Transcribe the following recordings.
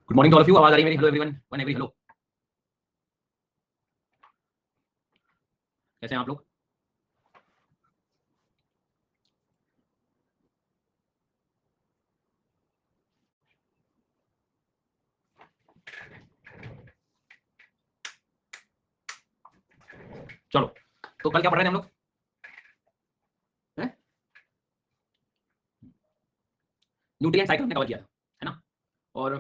Good morning all of you. आवाज आ रही है मेरी? Hello everyone, one every hello. कैसे हैं आप लोग? चलो, तो कल क्या पढ़ रहे थे हम लोग? न्यूट्रिएंट साइकिल हमने कवर किया था, है ना? और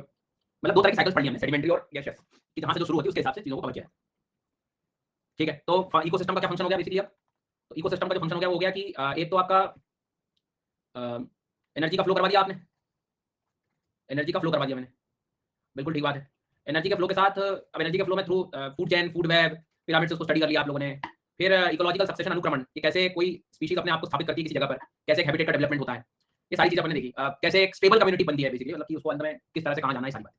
मतलब दो तरह की साइकिल्स पढ़ी हमने, सेडिमेंट्री और गैसियस, कि जहां से जो शुरू होती है उसके हिसाब से चीजों को कवर किया है। ठीक है, तो इकोसिस्टम का क्या फंक्शन हो गया बेसिकली? अब तो इकोसिस्टम का जो फंक्शन हो गया वो हो गया कि एक तो आपका एनर्जी का फ्लो करवा दिया आपने, एनर्जी का फ्लो करवा दिया मैंने, बिल्कुल ठीक बात है। एनर्जी के फ्लो के साथ अब एनर्जी के फ्लो में through food chain, food web, pyramid से उसको स्टडी कर लिया आप लोगों ने। फिर इकोलॉजिकल सक्सेशन, अनुक्रमण, कि कैसे कोई स्पीशीज अपने आप को स्थापित करती है किसी जगह पर, कैसे एक हैबिटेट का डेवलपमेंट होता है, ये सारी चीजें अपने देखी। कैसे एक स्टेबल कम्युनिटी बनती है बेसिकली, मतलब कि उसको अंत में किस तरह से कहां जाना है, सारी बात।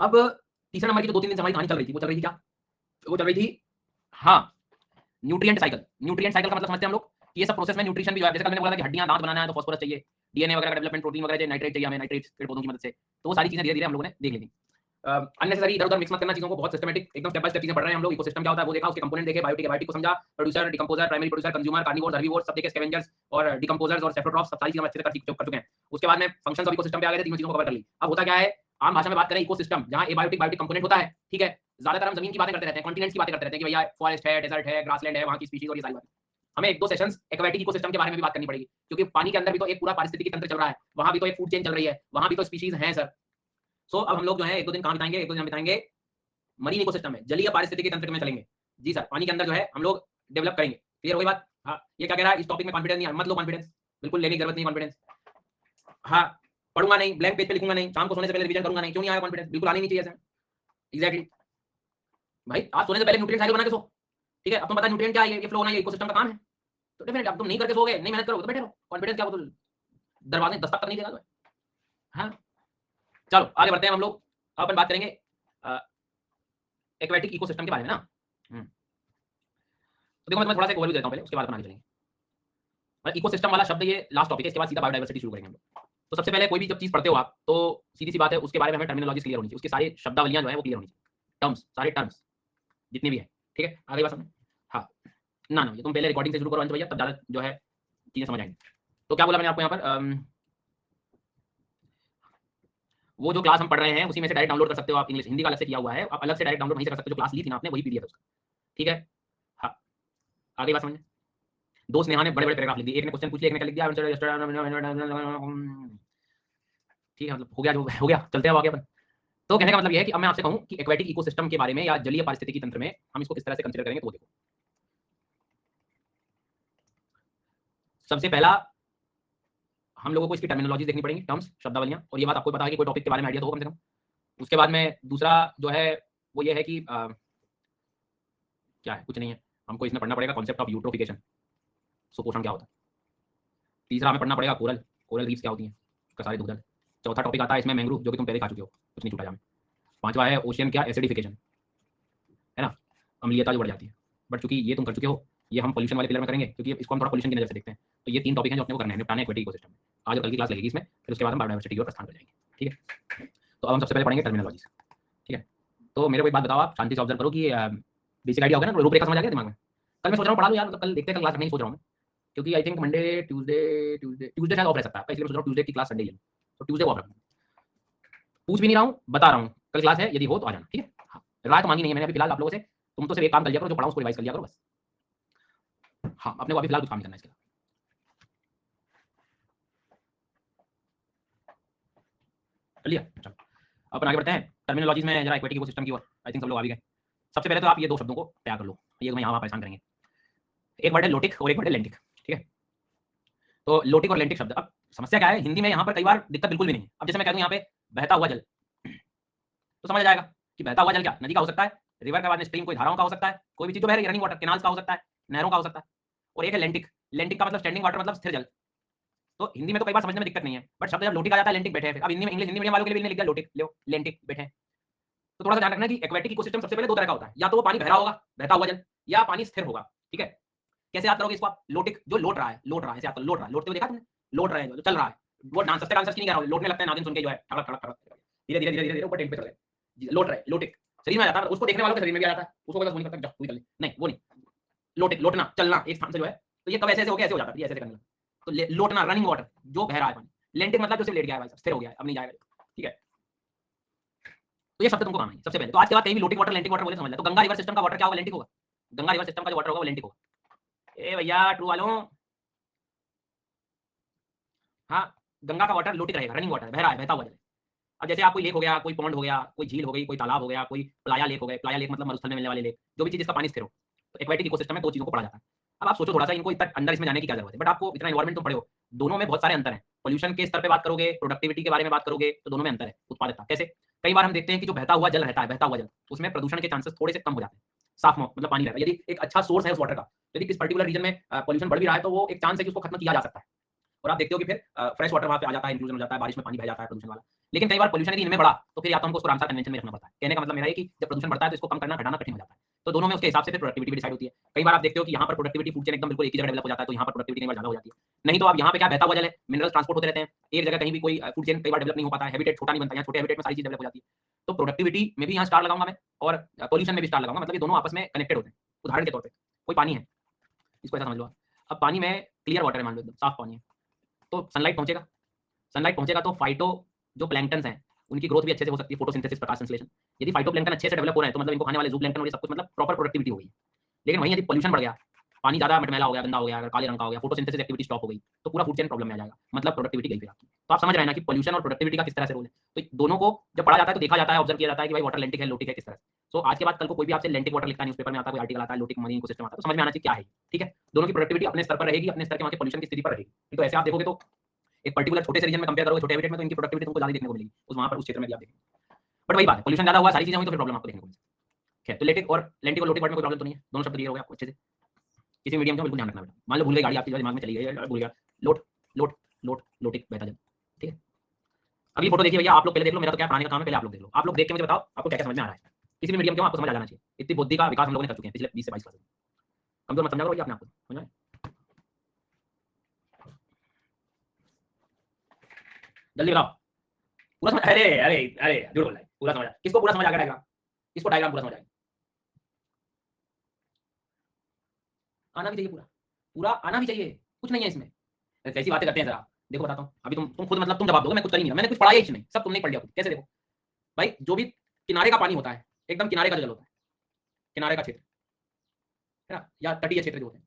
अब तीसरा नंबर की जो 2-3 दिन से हमारी कहानी चल रही थी, वो चल रही थी क्या? वो चल रही थी, हाँ, न्यूट्रिएंट साइकिल। न्यूट्रिएंट साइकिल का मतलब समझते हैं हम लोग कि ये सब प्रोसेस में न्यूट्रिशन भी जो है, जैसे कल मैंने बोला था कि हड्डियां, दांत बनाना है तो फास्फोरस चाहिए, डीएनए वगैरह का डेवलपमेंट, प्रोटीन वगैरह चाहिए, नाइट्रेट चाहिए हमें, नाइट्रेट्स पेड़ पौधों की मदद से। तो वो सारी चीजें धीरे धीरे हम लोगों ने देख ली थी। अननेसेसरी इधर उधर मिक्स मत करना चीजों को, बहुत सिस्टमैटिक एकदम स्टेप बाय स्टेप चीजें पढ़ रहे हैं हम लोग। इकोसिस्टम क्या होता है वो देखा, उसके कंपोनेंट देखे, बायोटिक बायोटिक को समझा, producer, decomposer, primary producer, consumer, carnivore, herbivore सब देखे, स्कैवेंजर्स और डिकम्पोजर्स और सेफ्रोट्रॉप्स, सब सारी चीजें हम अच्छे से कर चुके हैं। उसके बाद में फंक्शंस ऑफ इकोसिस्टम पे आ गए थे, तीनों चीजों को कवर कर ली। अब होता क्या है, आम भाषा में बात करें, इकोसिस्टम जहां एबायोटिक बायोटिक कंपोनेंट होता है, ठीक है। ज्यादातर हम जमीन की बातें करते रहते हैं, कॉन्टिनेंट्स की बातें करते रहते हैं कि भैया फॉरेस्ट है, डेजर्ट है, ग्रासलैंड है, वहां की स्पीशीज और ये सारी बातें। हमें एक दो सेशंस एक्वेटिक इकोसिस्टम के बारे में भी बात करनी पड़ेगी, क्योंकि पानी के अंदर भी तो एक पूरा पारिस्थितिकी तंत्र चल रहा है, वहां भी तो एक फूड चेन चल रही है, वहां भी तो स्पीशीज हैं सर। सो अब हम लोग जो है एक दो दिन कहां बिताएंगे, एक दो दिन बिताएंगे मरीन इकोसिस्टम में, जलीय पारिस्थितिकी तंत्र में चलेंगे। जी सर, पानी के अंदर जो है हम लोग डेवलप करेंगे। क्लियर होगी बात? हाँ, ये क्या कह रहा है, इस टॉपिक में कॉन्फिडेंस नहीं है, मत लो कॉन्फिडेंस, बिल्कुल लेने की जरूरत नहीं कॉन्फिडेंस। हाँ, पढ़ूंगा नहीं, ब्लैंक पेज पे लिखूंगा नहीं, शाम को सोने से पहले रिवीजन करूंगा नहीं, क्यों नहीं आया कॉन्फिडेंस? बिल्कुल आनी नहीं चाहिए सर। एग्जैक्टली भाई, आज सोने से पहले न्यूट्रिएंट साइकिल बना के सो। ठीक है, अब तुम पता न्यूट्रिएंट क्या है, ये फ्लो होना, ये इकोसिस्टम का काम है। तो डेफिनेटली अब तुम नहीं करके सोगे, नहीं मेहनत करोगे तो बैठे रहो। कॉन्फिडेंस क्या, वो तो दरवाजे दस्तक तक नहीं देगा। हाँ, चलो आगे बढ़ते हैं हम लोग। अपन बात करेंगे एक्वेटिक इकोसिस्टम के बारे में ना। तो देखो मैं तुम्हें थोड़ा सा एक ओवरव्यू देता हूं पहले, उसके बाद अपन आगे चलेंगे। मतलब इकोसिस्टम वाला शब्द ये लास्ट टॉपिक है, इसके बाद सीधा बायोडायवर्सिटी शुरू करेंगे हम लोग। तो सबसे पहले कोई भी जब चीज पढ़ते हो आप, तो सीधी सी बात है, उसके बारे में हमें टर्मिनोलॉजी क्लियर होनी चाहिए, उसकी सारी शब्दावलियां जो है वो क्लियर होनी चाहिए, टर्म्स, सारे टर्म्स जितने भी है। ठीक है, आगे बात समझ। हाँ, ना ये तुम पहले रिकॉर्डिंग से शुरू करो अंत भैया, तब ज्यादा जो है चीजें समझ आएंगी। तो क्या बोला मैंने आपको यहाँ पर, वो जो क्लास हम पढ़ रहे हैं उसी में से डायरेक्ट डाउनलोड कर सकते हो आप, इंग्लिश हिंदी का अलग से किया हुआ है, आप अलग से डायरेक्ट डाउनलोड नहीं कर सकते, जो क्लास ली थी ना आपने वही पीडीएफ है उसका। ठीक है, हाँ, आगे बात समझ। दो स्नेहा ने बड़े बड़े पैराग्राफ लिख दिए, एक ने क्वेश्चन पूछ लिया, एक ने लिख दिया ठीक है, मतलब हो गया जो हो गया, चलते हैं आगे अपन। तो कहने का मतलब यह है कि अब मैं आपसे कहूं कि एक्वेटिक इकोसिस्टम के बारे में या जलीय पारिस्थितिकी तंत्र में हम इसको किस तरह से कंसीडर करेंगे, तो देखो सबसे पहला हम लोगों को इसकी टर्मिनोलॉजी देखनी पड़ेगी, टर्म्स, शब्दावलियां, और ये बात आपको पता है कि कोई टॉपिक के बारे में आइडिया तो हो कम से कम। उसके बाद में दूसरा जो है वो ये है कि क्या है, कुछ नहीं है, हमको इसमें पढ़ना पड़ेगा कॉन्सेप्ट ऑफ यूट्रोफिकेशन, सुपोषण क्या होता है। तीसरा हमें पढ़ना पड़ेगा कोरल, कोरल रीफ्स क्या होती हैं, उसका सारे दूसरा। चौथा टॉपिक आता है इसमें मैंग्रोव, जो कि तुम पहले खा चुके हो, कुछ नहीं छूटा जाए। पांचवा है ओशियन क्या, एसिडिफिकेशन, है ना, अम्लीयता जो बढ़ जाती है। बट चूंकि ये तुम कर चुके हो, ये हम पोल्यूशन वाले पिलर में करेंगे, क्योंकि इसको हम थोड़ा पोल्यूशन की नजर से देखते हैं। तो ये 3 टॉपिक हैं जो अपने को करने हैं, निपटाने एक्वेटिक इकोसिस्टम में। आज और कल की क्लास लगेगी इसमें, फिर उसके बाद हम बायोडायवर्सिटी की ओर प्रस्थान कर जाएंगे। ठीक है, तो अब हम सबसे पहले पढ़ेंगे टर्मिनोलॉजी। ठीक है, तो मेरे को एक बात बताओ, आप शांति से ऑब्जर्व करो कि बेसिक आइडिया होगा ना, रूपरेखा समझ आ गया दिमाग में। कल मैं सोच रहा हूँ पढ़ा लूँ यार, मतलब कल देखते हैं, कल क्लास नहीं सोच रहा हूँ मैं, क्योंकि आई थिंक मंडे ट्यूसडे शायद ऑफ रह सकता है, इसलिए मैं सोच रहा हूँ ट्यूसडे की क्लास संडे ही है, तो ट्यूसडे को ऑफ रखूँ। पूछ भी नहीं रहा हूँ, बता रहा हूँ, कल क्लास है, यदि हो तो आ जाना। ठीक है, हाँ, राय तो मांगी नहीं है मैंने अभी फिलहाल आप लोगों से, तुम तो सिर्फ एक काम कर लिया करो, जो पढ़ाऊँ उसको रिवाइज कर लिया करो बस। हाँ, अपने को अभी फिलहाल कुछ काम नहीं करना है इसके। चलिए चलो अपन आगे बढ़ते हैं टर्मिनोलॉजीज में, जरा इक्विटी इकोसिस्टम की ओर। आई थिंक सब लोग आ भी गए। सबसे पहले तो आप ये दो शब्दों को तैयार कर लो, ये मैं यहाँ परेशान करेंगे। एक वर्ड है लोटिक और एक वर्ड है लेंटिक। ठीक है, तो लोटिक और लेंटिक शब्द, अब समस्या क्या है, हिंदी में यहाँ पर कई बार दिक्कत बिल्कुल भी नहीं है। अब जैसे मैं कह दूँ यहाँ पे बहता हुआ जल, तो समझ जाएगा कि बहता हुआ जल क्या, नदी का हो सकता है, रिवर के बाद में स्ट्रीम, कोई धाराओं का हो सकता है, कोई भी चीज जो बह रही है, रनिंग वाटर, कैनाल्स का हो सकता है, नहरों का हो सकता है। और एक है लेंटिक, लेंटिक का मतलब स्टैंडिंग वाटर, मतलब स्थिर जल। तो हिंदी में तो कई बार समझने में दिक्कत नहीं है, बट शब्द जब लोटिक आ जाता है, लेंटिक बैठे हैं, अब हिंदी में इंग्लिश हिंदी मीडियम वालों के लिए भी लिख दिया लोटिक, लो लेंटिक बैठे हैं। तो थोड़ा सा ध्यान रखना कि एक्वेटिक इकोसिस्टम सबसे पहले दो तरह का होता है, या तो वो पानी बह रहा होगा, बहता हुआ जल, या पानी स्थिर होगा। ठीक है, कैसे याद करोगे इसको आप, लोटिक जो लोट रहा है, लोट रहा है, याद करो, लोट रहा है, लोटते हुए देखा तुमने, लोट रहे हैं, जो चल रहा है, वो डांस, सस्ते डांसर्स की नहीं कह रहा हूं, लोटने लगते हैं नागिन सुन के जो है, ठड़क ठड़क ठड़क। धीरे धीरे धीरे धीरे ऊपर टेंट पे चढ़ गए, लोट रहे, लोटिक शरीर में आ जाता है, उसको देखने वालों के शरीर में भी आ जाता है, उसको बस वो नहीं करता तू ही कर ले, नहीं वो नहीं, लोटिक लोटना चलना एक स्थान से जो है, तो ये कब ऐसे ऐसे हो गया, ऐसे हो जाता है, ऐसे करने लगा, तो लोटना रनिंग वाटर जो बह रहा है पानी, लेंटिक मतलब जो सिर्फ लेट गया है भाई, स्थिर हो गया है, अब नहीं जाएगा, ठीक है। तो ये शब्द तुमको काम है सबसे पहले, तो आज के बाद कहीं भी लोटिक वाटर लेंटिक वाटर बोले समझ ले, तो गंगा रिवर सिस्टम का वाटर क्या होगा, लेंटिक होगा, गंगा रिवर सिस्टम का जो वाटर होगा वो लेंटिक होगा। ए भैया ट्रू वालों, हाँ गंगा का वाटर लोटिक रहेगा, रनिंग वाटर बह रहा है, बहता हुआ जल। अब जैसे आप कोई लेक हो गया, कोई पॉन्ड हो गया, कोई झील हो गई, कोई तालाब हो गया, कोई प्लाया लेक हो गए, प्लाया लेक मतलब मरुस्थल में मिलने वाले लेक, जो भी चीज इसका पानी स्थिर हो, तो एक्वाटिक इकोसिस्टम में दो चीजों को पढ़ा जाता है। अब आप सोचो थोड़ा सा, इनको इतना अंदर इसमें जाने की क्या जरूरत है, बट आपको इतना एनवायरमेंट तुम पढ़े हो, दोनों में बहुत सारे अंतर हैं। पोल्यूशन के स्तर पे बात करोगे, प्रोडक्टिविटी के बारे में बात करोगे, तो दोनों में अंतर है। उत्पादकता कैसे, कई बार हम देखते हैं कि जो बहता हुआ जल रहता है, बहता हुआ जल, उसमें प्रदूषण के चांसेस थोड़े से कम हो जाते हैं, साफ मतलब पानी रहता है, यदि एक अच्छा सोर्स है उस वाटर का, यदि किस पर्टिकुलर रीजन में पोल्यूशन बढ़ भी रहा है, तो वो एक चांस है कि उसको खत्म किया जा सकता है, और आप देखते हो कि फिर फ्रेश वाटर वहाँ पे आ जाता है, इंक्लूजन हो जाता है, बारिश में पानी बह जाता है प्रदूषण वाला। लेकिन कई बार पोल्यूशन यदि इनमें बढ़ा, तो फिर या तो हमको उसको रामसर कन्वेंशन में रखना पड़ता है। कहने का मतलब मेरा है कि जब प्रदूषण बढ़ता है तो इसको कम करना घटाना कठिन हो जाता है, तो दोनों में उसके हिसाब से फिर प्रोडक्टिविटी भी डिसाइड होती है। कई बार आप देखते हो कि यहाँ पर प्रोडक्टिविटी फूड चेन एकदम बिल्कुल एक ही जगह डेवलप हो जाता है, तो यहाँ पर प्रोडक्टिविटी कई बार ज्यादा हो जाती है। नहीं तो आप यहाँ पे क्या बहता हुआ जल है, मिनरल ट्रांसपोर्ट होते रहते हैं, एक जगह कहीं भी कोई फूड चेन कई बार डेवलप नहीं हो पाता है, हैबिटेट छोटा नहीं बनता है, छोटे हैबिटेट में सारी चीज डेवलप हो जाती है। तो प्रोडक्टिविटी में भी यहाँ स्टार लगाऊंगा मैं, और पोल्यूशन में भी स्टार लगाऊंगा, मतलब ये दोनों आपस में कनेक्टेड होते हैं। उदाहरण के तौर पर कोई पानी है, इसको ऐसा समझ लो, अब पानी में क्लियर वाटर है, मान लो एकदम साफ पानी है, तो सनलाइट पहुंचेगा, सनलाइट पहुंचेगा तो फाइटो जो प्लैंक्टन्स हैं उनकी ग्रोथ भी अच्छे से हो सकती है, फोटोसिंथेसिस, प्रकाश संश्लेषण। यदि फाइटोप्लैंक्टन अच्छे से डेवलप हो रहे हैं तो मतलब इनको खाने वाले जूप्लैंक्टन और ये सब कुछ मतलब प्रॉपर प्रोडक्टिविटी हो गई। लेकिन वहीं यदि पोल्यूशन बढ़ गया, पानी ज्यादा मटमैला हो गया, गंदा हो गया, अगर काले रंग का हो गया, फोटोसिंथेसिस एक्टिविटी स्टॉप हो गई, तो पूरा फूड चेन प्रॉब्लम में आ जाएगा, मतलब प्रोडक्टिविटी गई फिर आपकी। तो आप समझ रहे हैं ना कि पोल्यूशन और प्रोडक्टिविटी का किस तरह से रोल है। तो दोनों को जब पढ़ा जाता है तो देखा जाता है, ऑब्जर्व किया जाता है कि भाई वाटर लेंटिक है, लोटिक है, किस तरह से। तो आज के बाद कल को कोई भी आपसे लेंटिक वाटर लिखता है, न्यूज़पेपर में आता है, कोई आर्टिकल आता है, लोटिक मरीन इकोसिस्टम आता है, तो समझ में आना चाहिए क्या है, ठीक है। दोनों की प्रोडक्टिविटी अपने स्तर पर रहेगी, अपने स्तर के वहाँ के पोल्यूशन की स्थिति पर रहेगी। तो ऐसे आप देखोगे तो एक पर्टिकुलर छोटे से रीजन में कंपेयर करोगे, छोटे हैबिटेट में, तो इनकी प्रोडक्टिविटी तुमको ज्यादा देखने को मिलेगी, उस वहाँ पर उस क्षेत्र में भी आप देखेंगे। बट वही बात है, पोल्यूशन ज्यादा हुआ, सारी चीजें हुई, तो फिर प्रॉब्लम आपको देखने को मिलेगी। खैर, तो लेटिक और लेंटिक और लोटिक वर्ड में कोई प्रॉब्लम तो नहीं है, दोनों शब्द क्लियर हो गए आपको अच्छे से। किसी मीडियम का बिल्कुल ध्यान रखना बेटा, मान लो भूल गई गाड़ी आपकी दिमाग में चली गई, भूल गया, लोट लोट लोट लोटिक बहता जल, ठीक है। अगली फोटो देखिए भैया, आप लोग पहले देख लो, मेरा तो क्या पढ़ाने का काम है, पहले आप लोग देख लो, आप लोग देख के मुझे बताओ आपको क्या क्या समझ में आ रहा है। किसी भी मीडियम के आपको समझ आ जाना चाहिए, इतनी बुद्धि का विकास हम लोगों ने कर चुके हैं पिछले 20 से 22 साल में। कमजोर मत समझा करो अपने आप को, समझ में जल्दी बताओ, पूरा समझ, अरे अरे अरे झूठ बोल रहा है, पूरा समझ, किसको पूरा समझ आ गया, किसको डायग्राम पूरा समझ आएगा, आना भी चाहिए पूरा, पूरा आना भी चाहिए, कुछ नहीं है इसमें। कैसी बातें करते हैं जरा, देखो बताता हूँ, अभी तुम खुद मतलब तुम जवाब दोगे, मैं कुछ कर ही नहीं रहा, मैंने कुछ पढ़ाया ही नहीं, सब तुमने पढ़ लिया खुद। कैसे देखो भाई, जो भी किनारे का पानी होता है, एकदम किनारे का जल होता है, किनारे का क्षेत्र है ना, या तटीय क्षेत्र जो होते हैं,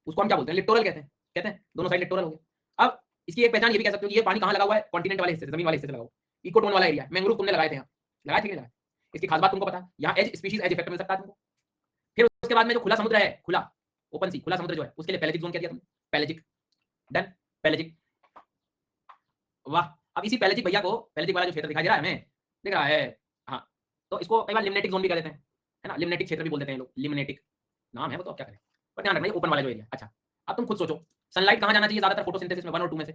उसको हम क्या बोलते हैं, लिटोरल कहते हैं दोनों साइड लिटोरल हो गया। अब इसकी एक पहचान ये भी कह सकते हो कि ये पानी कहाँ लगा हुआ है, कॉन्टिनेंट वाले हिस्से से, जमीन वाले हिस्से से लगा हुआ, इकोटोन वाला एरिया, मैंग्रोव तुमने लगाए थे यहाँ, लगाए थे कि नहीं लगाए, इसकी खास बात तुमको पता है, यहाँ एज स्पीशीज एज इफेक्ट मिल सकता है तुमको। फिर उसके बाद में जो खुला समुद्र है, खुला ओपन सी, खुला समुद्र जो है, उसके लिए पैलेजिक जोन कह दिया तुमने, पैलेजिक, डन, पैलेजिक, वाह। अब इसी पैलेजिक भैया को, पैलेजिक वाला जो क्षेत्र दिखाई दे रहा है हमें, दिख रहा है, हाँ, तो इसको कई बार लिमनेटिक जोन भी कह देते हैं, है ना, लिमनेटिक क्षेत्र भी बोल देते हैं लोग, लिमनेटिक नाम है वो, तो अब क्या करें, पर ध्यान रखना ओपन वाला जो एरिया। अच्छा, अब तुम खुद सोचो, सनलाइट कहाँ जाना चाहिए ज्यादातर फोटोसिंथेसिस में, 1 और 2 में से,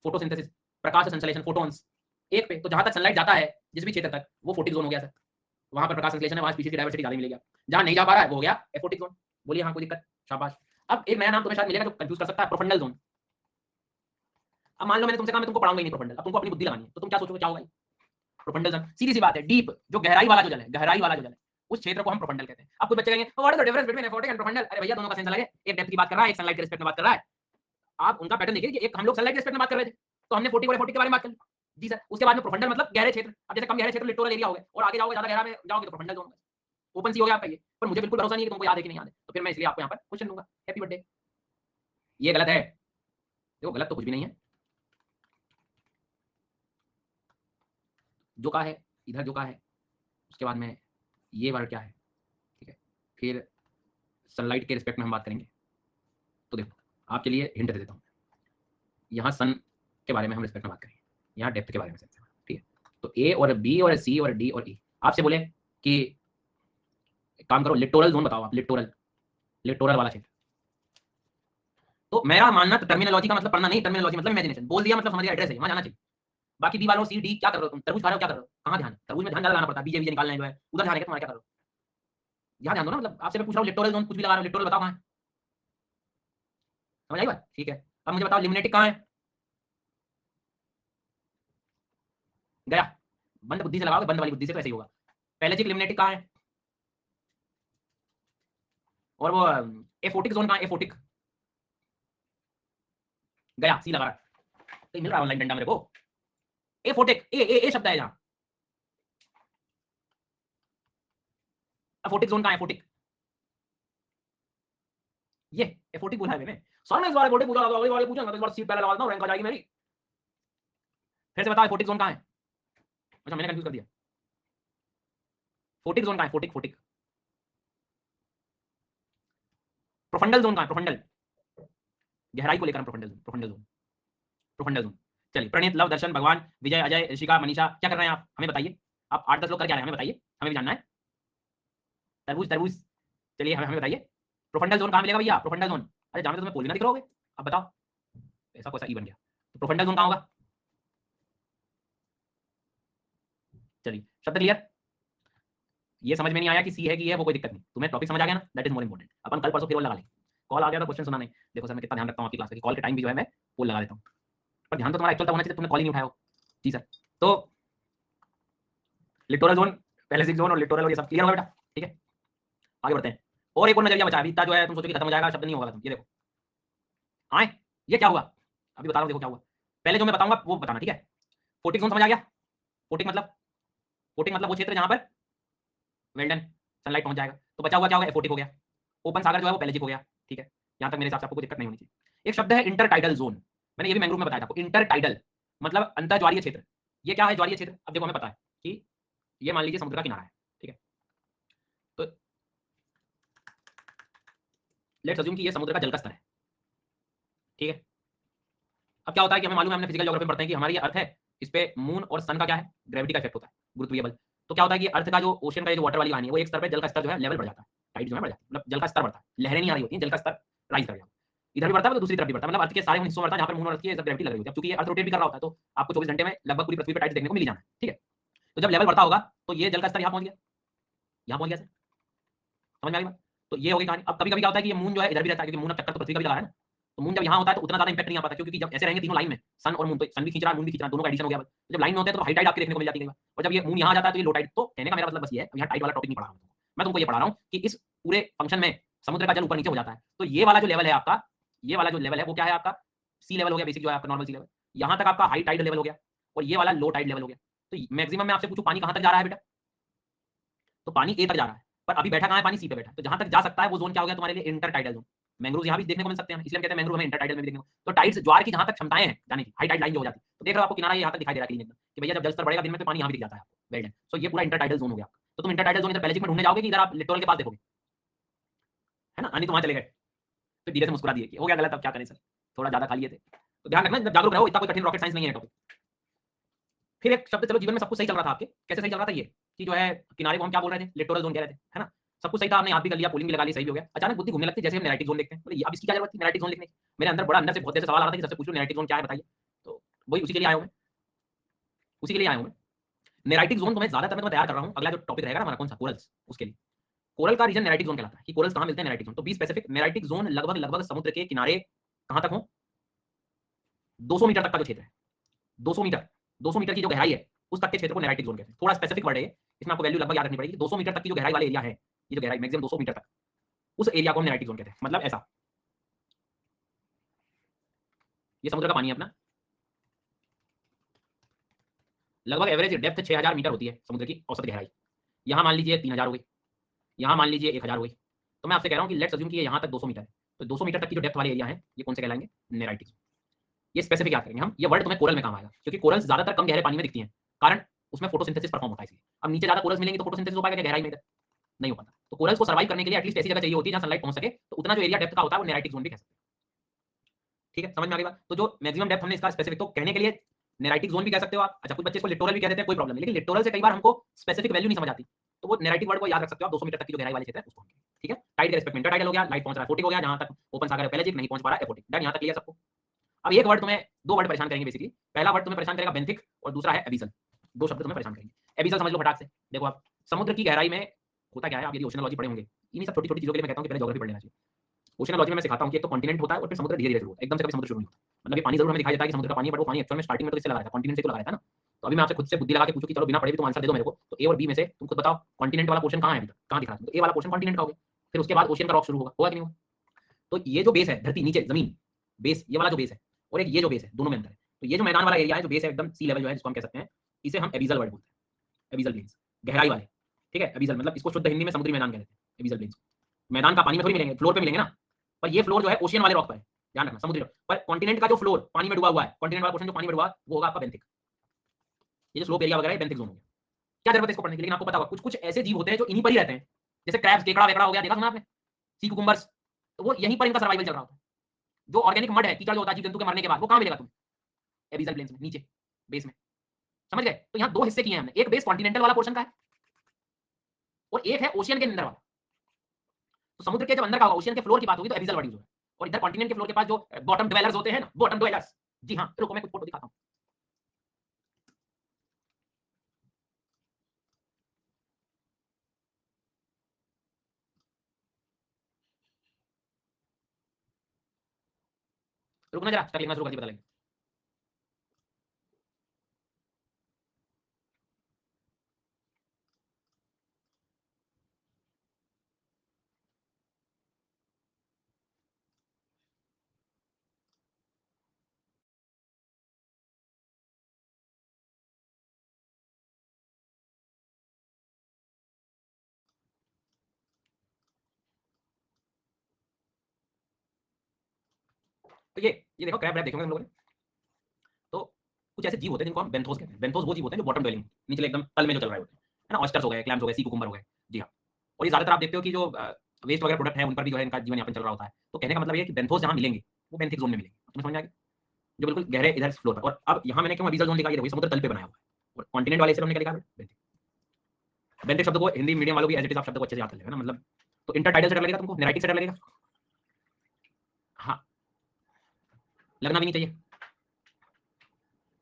फोटोसिंथेसिस प्रकाश संश्लेषण, फोटोन्स एक पे, तो जहां तक सनलाइट जाता है जिस भी क्षेत्र तक, वो फोटिक जोन हो गया सर, वहां पर प्रकाश संश्लेषण है, वहां स्पीशीज की डायवर्सिटी ज्यादा मिलेगी। जहां नहीं जा पा रहा है वो हो गया एफोटिक जोन। बोलिए हाँ कोई दिक्कत, शाबाश। अब एक नया नाम तुम्हें शायद मिलेगा जो कंफ्यूज कर सकता है, प्रोफंडल जोन। अब मान लो मैंने तुमसे कहा मैं तुमको पढ़ाऊंगा ही नहीं प्रोफंडल, अब तुमको अपनी बुद्धि लगानी है, तो तुम क्या सोचोगे क्या होगा, प्रोफंडल जोन सीधी सी बात है, डीप जो गहराई वाला जो जल है, गहराई वाला जो जल है, उस क्षेत्र को हम प्रोफंडल कहते हैं। अब कुछ बच्चे कहेंगे what is the difference between aphotic and profundal, अरे भैया दोनों का सेंस अलग है, एक डेप्थ की बात कर रहा है, एक सनलाइट के रिस्पेक्ट में बात कर रहा है। आप उनका पैटर्न देखिए कि एक हम लोग सनलाइट के रिस्पेक्ट में बात कर रहे थे, तो हमने फोर्टिक और एफोटिक के बारे में बात कर ली, जी सर। उसके बाद में प्रोफंडल मतलब गहरे क्षेत्र, अब जैसे कम गहरे क्षेत्र लिटोरल एरिया हो गए, और आगे जाओगे ज्यादा गहरा में जाओगे तो प्रोफंडल जोन, ओपन सी हो गया आपका ये। पर मुझे बिल्कुल भरोसा नहीं है कि तुमको याद है कि नहीं याद है, तो फिर मैं इसलिए आपको यहाँ पर क्वेश्चन दूंगा, हैप्पी बर्थडे। ये गलत है, देखो गलत तो कुछ भी नहीं है, जो का है इधर, जो का है, उसके बाद में ये वर्ड क्या है, ठीक है। फिर सनलाइट के रिस्पेक्ट में हम बात करेंगे, तो देखो आपके लिए हिंट दे देता हूँ, यहाँ सन के बारे में हम रिस्पेक्ट में बात करेंगे, यहाँ डेप्थ के बारे में, ठीक है। तो ए और बी और सी और डी और ई, आपसे बोले कि काम करो लिटोरल जोन बताओ आप, लिटोरल, लिटोरल वाला क्षेत्र। तो मेरा मानना टर्मिनोलॉजी का मतलब पढ़ना नहीं, टर्मिनोलॉजी मतलब इमेजिनेशन, बोल दिया मतलब समझ गया, एड्रेस है वहां जाना चाहिए। बाकी बी वालों सी डी क्या कर रहे हो तुम, तरबूज खा रहे हो, क्या कर रहे हो, कहाँ ध्यान, तरबूज में ध्यान ज्यादा लगाना पड़ता है, बीजे बीजे निकालना है जो है, उधर ध्यान है तुम्हारा, क्या कर रहे हो, यहाँ ध्यान दो ना। मतलब आपसे मैं पूछ रहा हूँ लिटोरल जोन, कुछ भी लगा रहे हो, लिटोरल बताओ कहाँ है, समझ आई बात, ठीक है। अब मुझे बताओ लिमिनेटिक कहाँ है, गया, बंद बुद्धि से लगाओगे, बंद वाली बुद्धि से तो ऐसे ही होगा। पेलेजिक लिम्नेटिक कहाँ है? और वो एफोटिक जोन कहाँ है? एफोटिक गया, सी लगा रहा है, तो मिल रहा है ऑनलाइन डंडा मेरे को। एफोटिक ए शब्द है यहाँ। एफोटिक जोन कहाँ है? एफोटिक, ये एफोटिक बोला है मैंने। सर ने इस बार एफोटिक पूछा, अगली बार पूछूंगा तो इस बार सीट पहले लगा देता हूं, रैंक आ जाएगी मेरी। फिर से बताओ एफोटिक जोन कहाँ है? अच्छा मैंने कंफ्यूज कर दिया। फोटिक जोन कहाँ है? Photic, photic. प्रोफंडल जोन कहाँ है? प्रोफंडल, गहराई को लेकर profundal zone, profundal zone, profundal zone. चलिए, प्रणीत, लव, दर्शन, भगवान, विजय, अजय, ऋषिका, मनीषा, क्या कर रहे हैं आप? हमें बताइए। आप 8-10 लोग करके आ रहे हैं, हमें बताइए, हमें भी जानना है। तरबूज, तरबूज, चलिए हमें बताइए प्रोफंडल जोन कहाँ मिलेगा भैया? प्रोफंडल जोन, अरे जहाँ में तुम्हें पोल ना दिख रहा होगे। अब बताओ, ऐसा कौन सा ई बन गया? तो प्रोफंडल जोन कहाँ होगा? चलिए, शब्द क्लियर? ये समझ में नहीं आया कि सी है कि है, वो कोई दिक्कत नहीं, तुम्हें टॉपिक समझ आ गया ना, दैट इज मोर इंपॉर्टेंट। अपन कल परसों फिर वो लगा लेंगे। कॉल आ गया तो क्वेश्चन सुना नहीं, देखो सर मैं कितना ध्यान रखता हूँ आपकी क्लास का, कॉल के टाइम भी जो है मैं पोल लगा देता हूँ, पर ध्यान तो तुम्हारा एक्चुअल तब होना चाहिए, तुमने कॉल ही नहीं उठाया हो। जी सर, तो लिटोरल जोन, पैलेसिक जोन और लिटोरल और ये सब क्लियर होगा बेटा? ठीक है, आगे बढ़ते हैं। और एक और नजरिया बचा है, अभी इतना जो है तुम सोचो कि खत्म हो जाएगा, शब्द नहीं होगा तुम, ये देखो आए, ये क्या हुआ अभी बता रहा हूँ, देखो क्या हुआ। पहले जो मैं बताऊंगा वो बताना, ठीक है? फोटिक जोन समझ आ गया? फोटिक मतलब, फोटिक मतलब वो क्षेत्र जहां पर वेल्डन सनलाइट पहुंच जाएगा, तो बचा हुआ क्या होगा? एफोटिक हो गया। ओपन सागर जो है वो पेलेजिक हो गया, ठीक है? यहां तक मेरे हिसाब से आपको कोई दिक्कत नहीं होनी चाहिए। एक शब्द है इंटरटाइडल जोन, मैंने ये भी मैंग्रोव में बताया था आपको। इंटरटाइडल मतलब अंतर्ज्वारीय क्षेत्र। ये क्या है ज्वारीय क्षेत्र? अब देखो हमें पता है कि ये मान लीजिए समुद्र का किनारा है, ठीक है? तो लेट्स अज्यूम कि ये समुद्र का जल का स्तर है, ठीक है? अब क्या होता है कि हमें मालूम है, हमने फिजिकल ज्योग्राफी में पढ़ते हैं कि हमारी अर्थ है, इस पे मून और सन का क्या है? ग्रेविटी का इफेक्ट होता है, गुरुत्वीय बल। तो क्या होता है कि अर्थ का जो ओशन का जो वाटर वाली कहानी है, वो एक स्तर पे जल का स्तर जो है लेवल बढ़ जाता है, टाइड जो है बढ़ जाती है, मतलब जल का स्तर बढ़ता है, लहरें नहीं आ रही होती हैं, जल का स्तर राइज कर गया, इधर भी बढ़ता है तो दूसरी तरफ भी बढ़ता है, मतलब अर्थ के सारे हिस्सों में बढ़ता है जहां पर मून और अर्थ की ग्रेविटी लग रही होती है। क्योंकि ये अर्थ रोटेट भी कर रहा होता है, तो आपको 24 घंटे में लगभग पूरी पृथ्वी पर टाइड्स देखने को मिल जाना है, ठीक है? तो जब लेवल बढ़ता होगा तो ये जल का स्तर यहाँ पहुंच गया, यहाँ पहुंच गया सर, समझ में आ गई बात? तो ये होगी कहानी। अब कभी कभी क्या होता है कि ये मून जो है इधर भी रहता है, क्योंकि मून अब चक्कर तो पृथ्वी का भी लगा है ना, तो मून जब यहाँ होता है तो उतना ज्यादा इंपैक्ट नहीं आ पाता, क्योंकि जब ऐसे रहेंगे तीनों लाइन में, सन और मून, तो सन भी खींच रहा है, मून भी खींच रहा है, दोनों का एडिशन हो गया। तो जब लाइन में होते हैं तो हाई टाइड आपके देखने को मिल जाती है, और जब ये मून यहाँ आ जाता है तो ये लो टाइड। तो कहने का मेरा मतलब बस ये है, यहाँ टाइड वाला टॉपिक नहीं पढ़ा रहा हूँ मैं तुमको, ये पढ़ा रहा हूँ कि इस पूरे फंक्शन में समुद्र का जल ऊपर नीचे हो जाता है, तो ये वाला जो लेवल है आपका, ये वाला जो लेवल है वो क्या है आपका? सी लेवल हो गया, बेसिक जो है आपका नॉर्मल सी लेवल, यहाँ तक आपका हाई टाइड लेवल हो गया, और ये वाला लो टाइड लेवल हो गया। तो मैक्सिमम मैं आपसे पूछूं पानी कहाँ तक जा रहा है बेटा? तो पानी ए तक जा रहा है, पर अभी बैठा कहाँ है? पानी सी पे बैठा, तो जहां तक जा सकता है वो जोन क्या हो गया तुम्हारे लिए? Intertidal zone. मैंग्रोव यहाँ भी देखने को मिल सकते हैं, इसलिए हम कहते हैं मैंग्रोव हमें इंटरटाइडल में भी देखने को। तो टाइड्स ज्वार की जहां तक क्षमताएं हैं जाने की, हाई टाइड लाइन जो हो जाती है, तो देख रहे हो आपको किनारा यहाँ तक दिखाई दे रहा है क्लीन एकदम, कि भैया जब जल स्तर बढ़ेगा दिन में तो पानी यहाँ भी दिख जाता है आपको, वेल डन। सो ये पूरा इंटरटाइडल जोन हो गया। तो तुम इंटरटाइडल जोन इधर पेलेजिक में ढूंढने जाओगे कि इधर आप लिटोरल के पास देखोगे, है ना? नहीं तो वहां चले गए, तो धीरे से मुस्कुरा दिए कि हो गया गलत, अब क्या करें सर, थोड़ा ज्यादा खा लिए थे। तो ध्यान रखना, जब जागरूक रहो, इतना कोई कठिन रॉकेट साइंस नहीं है टॉपिक। फिर एक शब्द, चलो जीवन में सब कुछ सही चल रहा था आपके, कैसे सही चल रहा था ये कि जो है किनारे को हम क्या बोल रहे थे? लिटोरल जोन कह रहे थे, है ना? सब कुछ सही था, हमने याद भी कर लिया, पोलिंग भी लगा ली, सही भी हो गया। अचानक बुद्धि घूमने लगती है, जैसे हम नेरेटिव जोन देखते हैं, बोले अब इसकी क्या जरूरत थी नेरेटिव जोन लिखने की? मेरे अंदर बड़ा अंदर से बहुत देर से सवाल आ रहा था कि सबसे पूछ लो नेरेटिव जोन क्या है बताइए, तो वही उसी के लिए आया हूं मैं, उसी के लिए आया हूं मैं। नेरेटिव जोन तुम्हें ज्यादातर मैं तैयार कर रहा हूं, अगला जो टॉपिक रहेगा हमारा कौन सा? कोरल्स, उसके लिए। कोरल का रीजन नेरेटिव जोन कहलाता है, कि कोरल्स कहां मिलते हैं? Narrative zone. तो बी स्पेसिफिक, नेरेटिव जोन लगभग लगभग समुद्र के किनारे कहां तक हो? 200 मीटर तक का जो क्षेत्र है, 200 मीटर, 200 मीटर की जो गहराई है उस तक के क्षेत्र को नेरेटिव जोन कहते हैं। थोड़ा स्पेसिफिक वर्ड है ये, इसमें आपको वैल्यू लगभग याद रखनी पड़ेगी। 200 मीटर तक की जो गहराई वाला एरिया है, ये जो गहराई मैक्सिमम 200 मीटर तक, उस एरिया को हम नेरेटिव जोन कहते हैं। मतलब ऐसा, ये समुद्र का पानी है अपना, लगभग एवरेज डेप्थ 6000 मीटर होती है समुद्र की औसत गहराई। यहाँ मान लीजिए 3000 हो गई, यहाँ मान लीजिए 1000 हो गई। तो मैं आपसे कह रहा हूँ कि लेट्स अज्यूम कि यहाँ तक 200 मीटर है, तो 200 मीटर तक की जो डेप्थ वाले एरिया है ये कौन से कहलाएंगे? नेराइटिक। ये स्पेसिफिक याद करेंगे हम, ये वर्ड तुम्हें कोरल में काम आएगा, क्योंकि कोरल्स ज्यादातर कम गहरे पानी में दिखती हैं, कारण उसमें फोटोसिंथेसिस परफॉर्म होता है इसलिए। अब नीचे ज्यादा कोरल्स मिलेंगे तो फोटोसिंथेसिस हो पाएगा क्या गहराई में? इधर नहीं हो पाता। तो कोरल्स को सर्वाइव करने के लिए एटलीस्ट ऐसी जगह चाहिए होती है जहां सनलाइट पहुंच सके, तो उतना जो एरिया डेप्थ का होता है वो नेराइटिक जोन भी कह सकते हैं। ठीक है, समझ में आ गई बात? तो जो मैक्सिमम डेप्थ हमने इसका स्पेसिफिक तो कहने के लिए नेराइटिक जोन भी कह सकते हो आप। अच्छा, कुछ बच्चे इसको लिटोरल भी कह देते हैं, कोई प्रॉब्लम नहीं, लेकिन लिटोरल से कई बार हमको स्पेसिफिक वैल्यू नहीं समझ आती, तो वो नेरेटिव वर्ड को याद रख सकते हो आप। 200 मीटर तक की जो गहराई वाले क्षेत्र है उसको, ठीक है? टाइड के रिस्पेक्ट में इंटरटाइडल हो गया, लाइट पहुंच रहा है फोटिक हो गया, जहां तक ओपन सागर है पेलेजिक, नहीं पहुंच पा रहा है एपोटिक। डन, यहां तक क्लियर सबको? अब एक वर्ड तुम्हें, दो वर्ड परेशान करेंगे बेसिकली। पहला वर्ड तुम्हें परेशान करेगा बेंथिक, और दूसरा है एबिसल। दो शब्द तुम्हें परेशान करेंगे। एबिसल समझ लो फटाक से, देखो आप समुद्र की गहराई में होता क्या है, आप यदि ओशनोलॉजी पढ़े होंगे, इन्हीं सब छोटी छोटी चीजों के लिए मैं कहता हूं कि पहले ज्योग्राफी पढ़ लेना चाहिए। ओशनोलॉजी में मैं सिखाता हूं कि एक तो कॉन्टिनेंट होता है और फिर समुद्र धीरे धीरे शुरू होता है, एकदम से कभी समुद्र शुरू नहीं होता। मतलब ये पानी जरूर हमें दिखाई देता है कि समुद्र का पानी है, बट वो पानी एक्चुअल में स्टार्टिंग में तो किससे लगा रहता है? कॉन्टिनेंट से तो लगा रहता है ना। तो अभी मैं आपसे खुद से बुद्धि लगा के पूछूं कि चलो बिना पढ़े भी तुम आंसर दे दो मेरे को, तो ए और बी में से तुम खुद बताओ कॉन्टिनेंट वाला पोर्शन कहाँ है, अभी तक कहाँ दिख रहा है? तो ए वाला पोर्शन कॉन्टिनेंट का हो गया, फिर उसके बाद ओशियन का रॉक शुरू होगा, होगा कि नहीं होगा? तो ये जो बेस है, धरती नीचे जमीन बेस, ये वाला जो बेस है और एक ये जो बेस है, दोनों में अंतर है। तो ये जो मैदान वाला एरिया है, जो बेस है एकदम सी लेवल जो है, जिसको हम कह सकते हैं, इसे हम एबिजल वर्ल्ड बोलते हैं, एबिजल प्लेन्स, गहराई वाले। ठीक है, एबिजल मतलब इसको शुद्ध हिंदी में समुद्री मैदान कहते हैं, एबिजल प्लेन्स। मैदान का पानी में थोड़ी मिलेंगे, फ्लोर पे मिलेंगे ना, पर ये फ्लोर जो है ओशियन वाले रॉक पर है, ध्यान रखना, समुद्री रॉक पर। कॉन्टिनेंट का जो फ्लोर पानी में डूबा हुआ है, कॉन्टिनेंट वाला पोर्शन जो पानी में डूबा, वो होगा आपका बेंथिक। ये जो स्लोप एरिया वगैरह है, बेंथिक जोन हो गया। क्या जरूरत है इसको पढ़ने की, लेकिन आपको पता होगा कुछ कुछ ऐसे जीव होते हैं जो इन्हीं पर ही रहते हैं, जैसे क्रैब्स, केकड़ा वेकड़ा हो गया, देखा सुना आपने, सी कुकुम्बर्स, तो वो यहीं पर इनका सर्वाइवल चल रहा होता है। जो ऑर्गेनिक मड है, कीचड़ जो होता है जीव जंतु के मरने के बाद, वो कहां मिलेगा तुम्हें? एबिजल प्लेन्स में, नीचे बेस में। समझ गए? तो यहाँ दो हिस्से किए हैं हमने, एक बेस कॉन्टिनेंटल वाला पोर्शन का है और एक है ओशियन के अंदर वाला। तो समुद्र के जब अंदर का होगा, ओशियन के फ्लोर की बात होगी तो एबिजल वर्ड यूज होगा, और इधर कॉन्टिनेंट के फ्लोर के पास जो बॉटम ड्वेलर्स होते हैं ना, बॉटम ड्वेलर्स, जी हाँ, रुको मैं कुछ फोटो दिखाता हूँ। रुकना जरा, स्टार्ट लिखना शुरू कर दी, पता लगेगा। तो ये देखो क्रैब रैप देखेंगे हम लोगों ने। तो कुछ ऐसे जीव होते हैं जिनको हम बेंथोस कहते हैं। बेंथोस वो जीव होते हैं जो बॉटम ड्वेलिंग, निचले एकदम तल में जो चल रहे होते हैं, है ना, ऑयस्टर्स हो गए, क्लैम्स हो गए, सी कुकुम्बर हो गए, जी हाँ। और ये ज्यादातर आप देखते हो कि जो वेस्ट वगैरह प्रोडक्ट है उन पर भी जो है इनका जीवन यापन चल रहा होता है। तो कहने का मतलब ये कि बेंथोस जहाँ मिलेंगे वो बेंथिक जोन में मिलेंगे, तुम्हें समझ में आ गया? जो बिल्कुल गहरे इधर फ्लोर पर। और अब यहाँ मैंने क्यों एबिजल जोन लिखा, ये देखो समुद्र तल पे बनाया हुआ है, और कॉन्टिनेंट वाले से हमने क्या लिखा है, बेंथिक। बेंथिक शब्द को हिंदी मीडियम वालों भी एज इट इज आप शब्द को अच्छे से याद कर लेगा ना, मतलब तो इंटरटाइडल से डर लगेगा तुमको, नेराइटिक से डर लगेगा, हाँ, लगना भी नहीं चाहिए।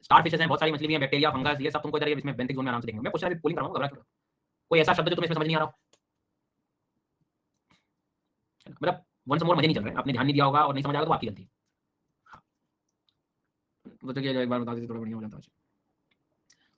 स्टार फिशेस हैं, बहुत सारी मछली भी हैं, बैक्टीरिया, फंगस, ये सब तुमको इधर इसमें बेंथिक जोन में आराम से देखेंगे। मैं क्वेश्चन अभी पोलिंग कर रहा हूँ, घबरा क्यों? कोई ऐसा शब्द जो तुम्हें इसमें समझ नहीं आ रहा हो, मतलब वन से मोर मजे नहीं चल रहे, आपने ध्यान नहीं दिया होगा और नहीं समझ आएगा तो आपकी गलती है। वो तो एक बार बता देते थोड़ा बढ़िया हो जाता है।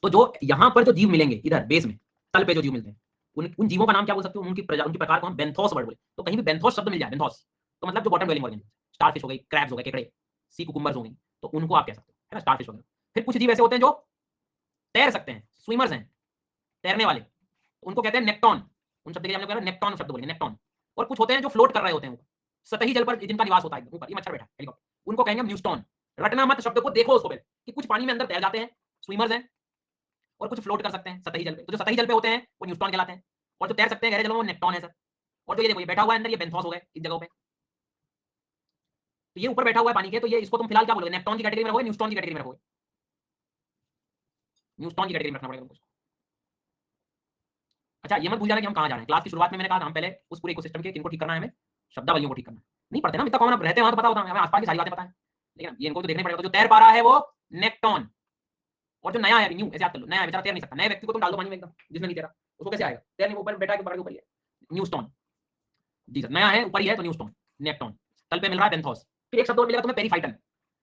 तो जो यहाँ पर जो जीव मिलेंगे इधर बेस में, तल पे जो जीव मिलते हैं, उन जीवों का नाम क्या बोल सकते हो, उनकी प्रकार को हम बेंथोस वर्ड बोले। तो कहीं भी बेंथोस शब्द मिल जाए, बेंथोस तो मतलब जो बॉटम ड्वेलिंग ऑर्गेनिज्म, स्टारफिश हो गई, क्रैब्स हो गए, केकड़े, सी कुकुम्बर्स हो गई, तो उनको आप कह सकते हो, है ना, स्टारफिश वगैरह। फिर कुछ जीव ऐसे होते हैं जो तैर सकते हैं, स्विमर्स हैं, तैरने वाले, तो उनको कहते हैं नेक्टॉन। उन शब्द के लिए हम लोग नेक्टॉन शब्द बोलेंगे, नेक्टॉन। और कुछ होते हैं जो फ्लोट कर रहे होते हैं ऊपर, सतही जल पर जिनका निवास होता है ऊपर, ये मच्छर बैठा है हेलीकॉप्टर, उनको कहेंगे न्यूस्टॉन। रटना मत शब्द को, देखो उसको पहले कि कुछ पानी में अंदर तैर जाते हैं, स्विमर्स हैं, और कुछ फ्लोट कर सकते हैं सतही जल पे। तो जो सतही जल पे होते हैं वो न्यूस्टॉन कहलाते हैं, और जो तैर सकते हैं गहरे जलों में वो नेक्टॉन है सर। और जो ये देखो ये बैठा हुआ है अंदर, ये बेंथोस हो गए इस जगह पे। तो ये ऊपर बैठा हुआ है पानी के, तो ये इसको तुम फिलहाल क्या बोलोगे, नेक्टॉन की कैटेगरी में रहोगे, न्यूस्टॉन की कैटेगरी में रहोगे? न्यूस्टॉन की कैटेगरी में रखना पड़ेगा तुमको। अच्छा, ये मत भूल जाना कि हम कहाँ जा रहे हैं। क्लास की शुरुआत में मैंने कहा था हम पहले उस पूरे इकोसिस्टम के किनको ठीक करना है, हमें शब्दावलियों को ठीक करना है। नहीं पढ़ते ना, इतना कॉमन रहते हैं वहां तो पता होता है, हमें आसपास की सारी बातें पता है, लेकिन ये इनको तो देखने पड़ेगा। तो जो तैर पा रहा है वो नेक्टॉन, और जो नया है न्यू, ऐसे याद कर लो, नया है बेचारा तैर नहीं सकता, नए व्यक्ति को तुम डाल दो पानी में एकदम जिसने नहीं तैरा, उसको कैसे आएगा तैर? नहीं, ऊपर बैठा के ऊपर ही है, न्यूस्टॉन। जी सर, नया है, ऊपर ही है, तो न्यूस्टॉन, नेक्टॉन। तल पे मिल रहा है बेंथोस। फिर एक शब्द और मिलेगा तुम्हें, पेरीफाइटन।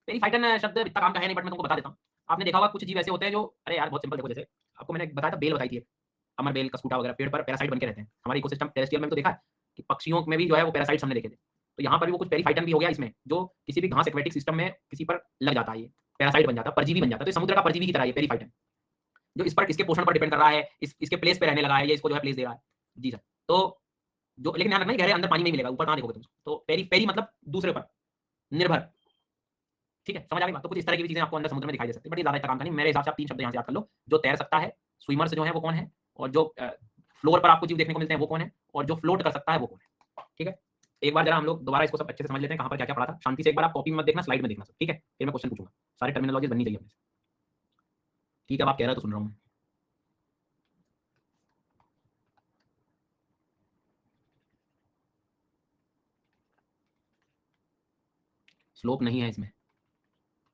पेरीफाइटन शब्द इतना काम का है नहीं, बट मैं तुमको बता देता हूँ। आपने देखा होगा कुछ जीव ऐसे होते हैं जो, अरे यार बहुत सिंपल, देखो जैसे आपको मैंने बताया था, बेल बताई थी, अमर बेल, कस्कूटा वगैरह, पेड़ पर पैरासाइट बन के रहते हैं। हमारे इकोसिस्टम टेरेस्ट्रियल में भी तो देखा है कि पक्षियों में भी जो है वो पैरासाइट्स हमने देखे थे। तो यहाँ पर भी वो कुछ पेरीफाइटन भी हो गया इसमें, जो किसी भी घास एक्वेटिक सिस्टम में किसी पर लग जाता है, ये पैरासाइट बन जाता है, परजीवी बन जाता है। तो समुद्र का परजीवी की तरह ये पेरीफाइटन, जो इस पर इसके पोषण पर डिपेंड कर रहा है, इसके प्लेस पे रहने लगा है, ये इसको जो है प्लेस दे रहा है। जी सर। तो जो, लेकिन ध्यान रखना गहरे अंदर पानी में ही मिलेगा, ऊपर कहाँ देखोगे तुम? तो पेरी पेरी मतलब दूसरे पर निर्भर। ठीक है, समझ आ गई बात? तो कुछ इस तरह की भी चीजें आपको अंदर समुद्र में दिखाई दे सकती है, बट ये ज्यादा इतना काम का नहीं। मेरे हिसाब से आप तीन शब्द यहाँ से याद कर लो, जो तैर सकता है, स्विमर्स जो है वो कौन है, और जो फ्लोर पर आपको जीव देखने को मिलते हैं वो कौन है, और जो फ्लोट कर सकता है वो कौन है। ठीक है, एक बार जरा हम लोग दोबारा इसको सब अच्छे से समझ लेते हैं, कहाँ पर क्या क्या पढ़ा था। शांति से एक बार आप कॉपी में मत देखना, स्लाइड में देखना सब, ठीक है? फिर मैं क्वेश्चन पूछूंगा, सारी टर्मिनोलॉजी बननी चाहिए अपने से। ठीक है, अब आप कह रहे हो तो सुन रहा हूँ। स्लोप नहीं है इसमें,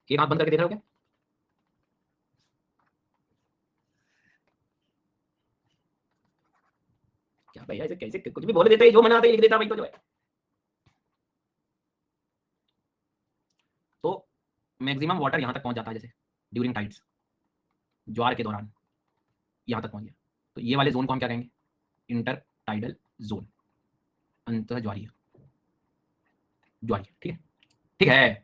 एक आंख बंद करके देख रहे हो क्या? क्या भैया, ऐसे कैसे कुछ भी बोल देते हैं, जो मना आते लिख देता भाई, तो जो है। तो मैक्सिमम वाटर यहाँ तक पहुंच जाता है जैसे ड्यूरिंग टाइड्स, ज्वार के दौरान यहां तक पहुंच गया, तो ये वाले जोन को हम क्या कहेंगे? इंटर टाइडल जोन, अंतः ज्वारीय, ज्वारीय। ठीक है, ठीक है।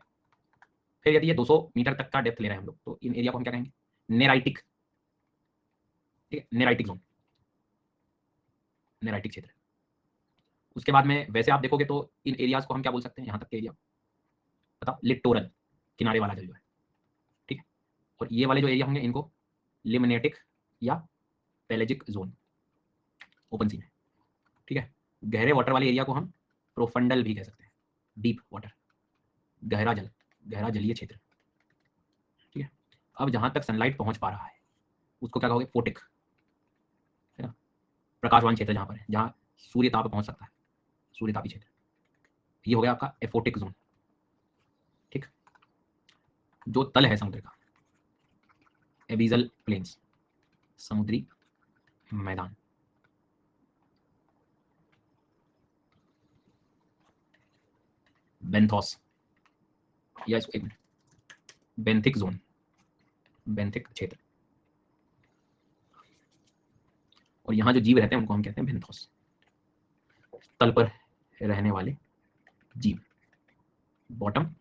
फिर यदि ये 200 मीटर तक का डेप्थ ले रहे हैं हम लोग, तो इन एरिया को हम क्या कहेंगे? नेराइटिक। ठीक है, नेराइटिक जोन, नेराइटिक क्षेत्र। उसके बाद में वैसे आप देखोगे तो इन एरियाज को हम क्या बोल सकते हैं? यहाँ तक के एरिया बताओ, लिटोरल, किनारे वाला जल जो है। ठीक है, और ये वाले जो एरिया होंगे इनको लिमनेटिक या पेलेजिक जोन, ओपन सी में। ठीक है, गहरे वाटर वाले एरिया को हम प्रोफंडल भी कह सकते हैं, डीप वाटर, गहरा जल, गहरा जलीय क्षेत्र। ठीक है, अब जहां तक सनलाइट पहुंच पा रहा है उसको क्या कहोगे? फोटिक, है ना, प्रकाशवान क्षेत्र जहां पर है, जहां सूर्य ताप पहुंच सकता है, सूर्यतापी क्षेत्र, ये हो गया आपका एफोटिक जोन। ठीक, जो तल है समुद्र का, एबिजल प्लेन्स, समुद्री मैदान। बेंथोस, या इसको एक मिनट, बेंथिक जोन, बेंथिक क्षेत्र, और यहाँ जो जीव रहते हैं उनको हम कहते हैं बेंथोस, तल पर रहने वाले जीव, बॉटम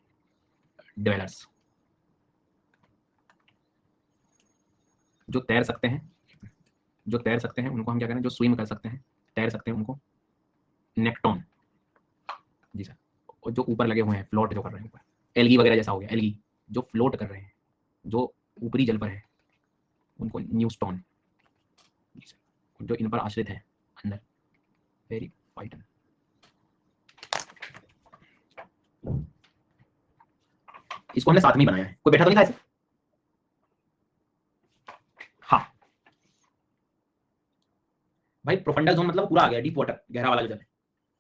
ड्वेलर्स, जो तैर सकते हैं, जो तैर सकते हैं उनको हम क्या करें? जो स्विम कर सकते हैं, तैर सकते हैं, उनको नेक्टोन। जी सर, और जो ऊपर लगे हुए हैं, फ्लोट जो कर रहे हैं ऊपर, एल्गी वगैरह जैसा हो गया, एल्गी जो फ्लोट कर रहे हैं, जो ऊपरी जल पर है, उनको न्यूस्टोन। जी सर, जो इन पर आश्रित है अंदर, वेरी फाइटन। इसको हमने साथ में ही बनाया है, कोई बैठा तो नहीं था ऐसे? हाँ भाई, प्रोफंडल जोन मतलब पूरा आ गया, डीप वाटर, गहरा वाला जो जल है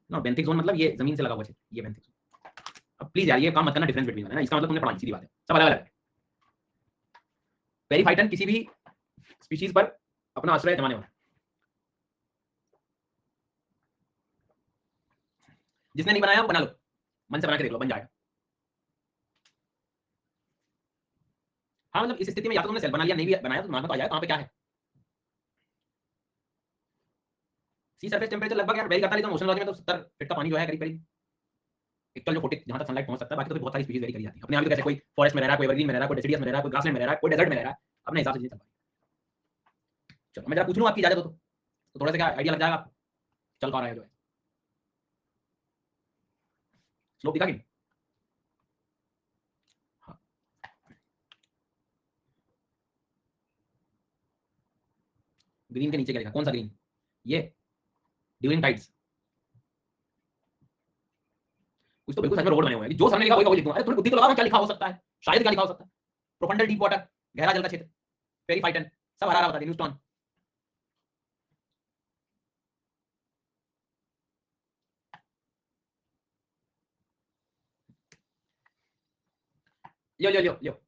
ना। बेंथिक जोन मतलब ये जमीन से लगा हुआ क्षेत्र, ये बेंथिक जोन। अब प्लीज यार ये काम मत करना डिफरेंस बिटवीन, है ना, इसका मतलब तुमने पढ़ा नहीं, सीधी बात है, सब अलग अलग है। पेरीफाइटन किसी भी स्पीशीज पर अपना आश्रय जमाने वाला, जिसने नहीं बनाया वो बना लो, मन से बना के देख लो, बन जाएगा। हाँ मतलब इस स्थिति में या तो तुमने सेल बना लिया, नहीं भी बनाया तो दिमाग में तो आ जाएगा कहाँ पे क्या है। सी सरफेस टेम्परेचर लगभग यार वेरी करता है, लेकिन ओशन लॉजी में तो 70 फीट का पानी जो है करीब करीब इक्वल जो 40 जहां तक सनलाइट पहुंच सकता है, बाकी तो बहुत सारी स्पीशीज वेरी करी जाती है अपने आप। तो कैसे कोई फॉरेस्ट में रह रहा है, कोई एवरग्रीन में रह रहा है, कोई डेसिडियस में रह रहा है, कोई ग्रासलैंड में रह रहा है, कोई डेजर्ट में रह रहा है, अपने हिसाब से चीजें चल रही है। चलो मैं जरा पूछ लूं आपकी इजाजत हो तो थोड़ा सा क्या आइडिया लग जाएगा आपको, चल पा रहा है जो है। स्लोप दिखा कि नहीं? हाँ, ग्रीन के नीचे क्या लिखा? कौन सा ग्रीन? ये ड्यूरिंग टाइड्स। कुछ तो बिल्कुल सच में रोड बने हुए हैं, जो सामने लिखा वही लिख दूंगा। अरे थोड़ी बुद्धि तो लगाओ, क्या लिखा हो सकता है, शायद क्या लिखा हो सकता है? प्रोफंडल डीप वाटर, गहरा जल का क्षेत्र, पेरीफाइटन, सब हरा बता दिया, न्यूस्टोन। लियो लियो लियो लियो।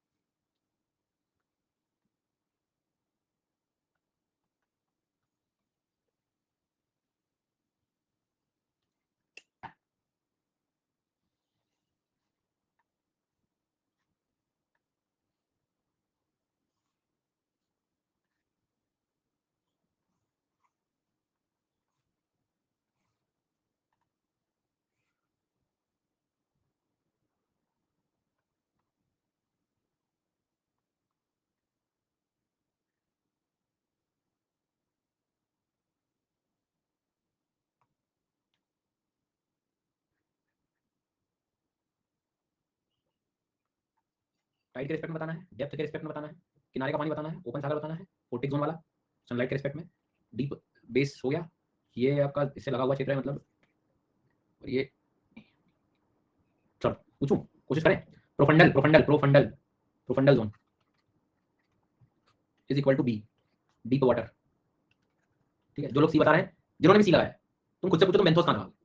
टाइड के रिस्पेक्ट में बताना है, डेप्थ के रिस्पेक्ट में बताना है, किनारे का पानी बताना है, ओपन सागर बताना है, फोर्टिक जोन वाला, सनलाइट के रिस्पेक्ट में, डीप बेस हो गया, ये आपका इससे लगा हुआ क्षेत्र है मतलब, और ये चलो पूछूं, कोशिश करें। Profundal profundal profundal profundal zone is equal to be, deep water. ठीक है, जो लोग सी बता रहे हैं, जिन्होंने भी सी लगाया, तुम खुद से पूछो तुम बेंथोस कहां लगाओगे।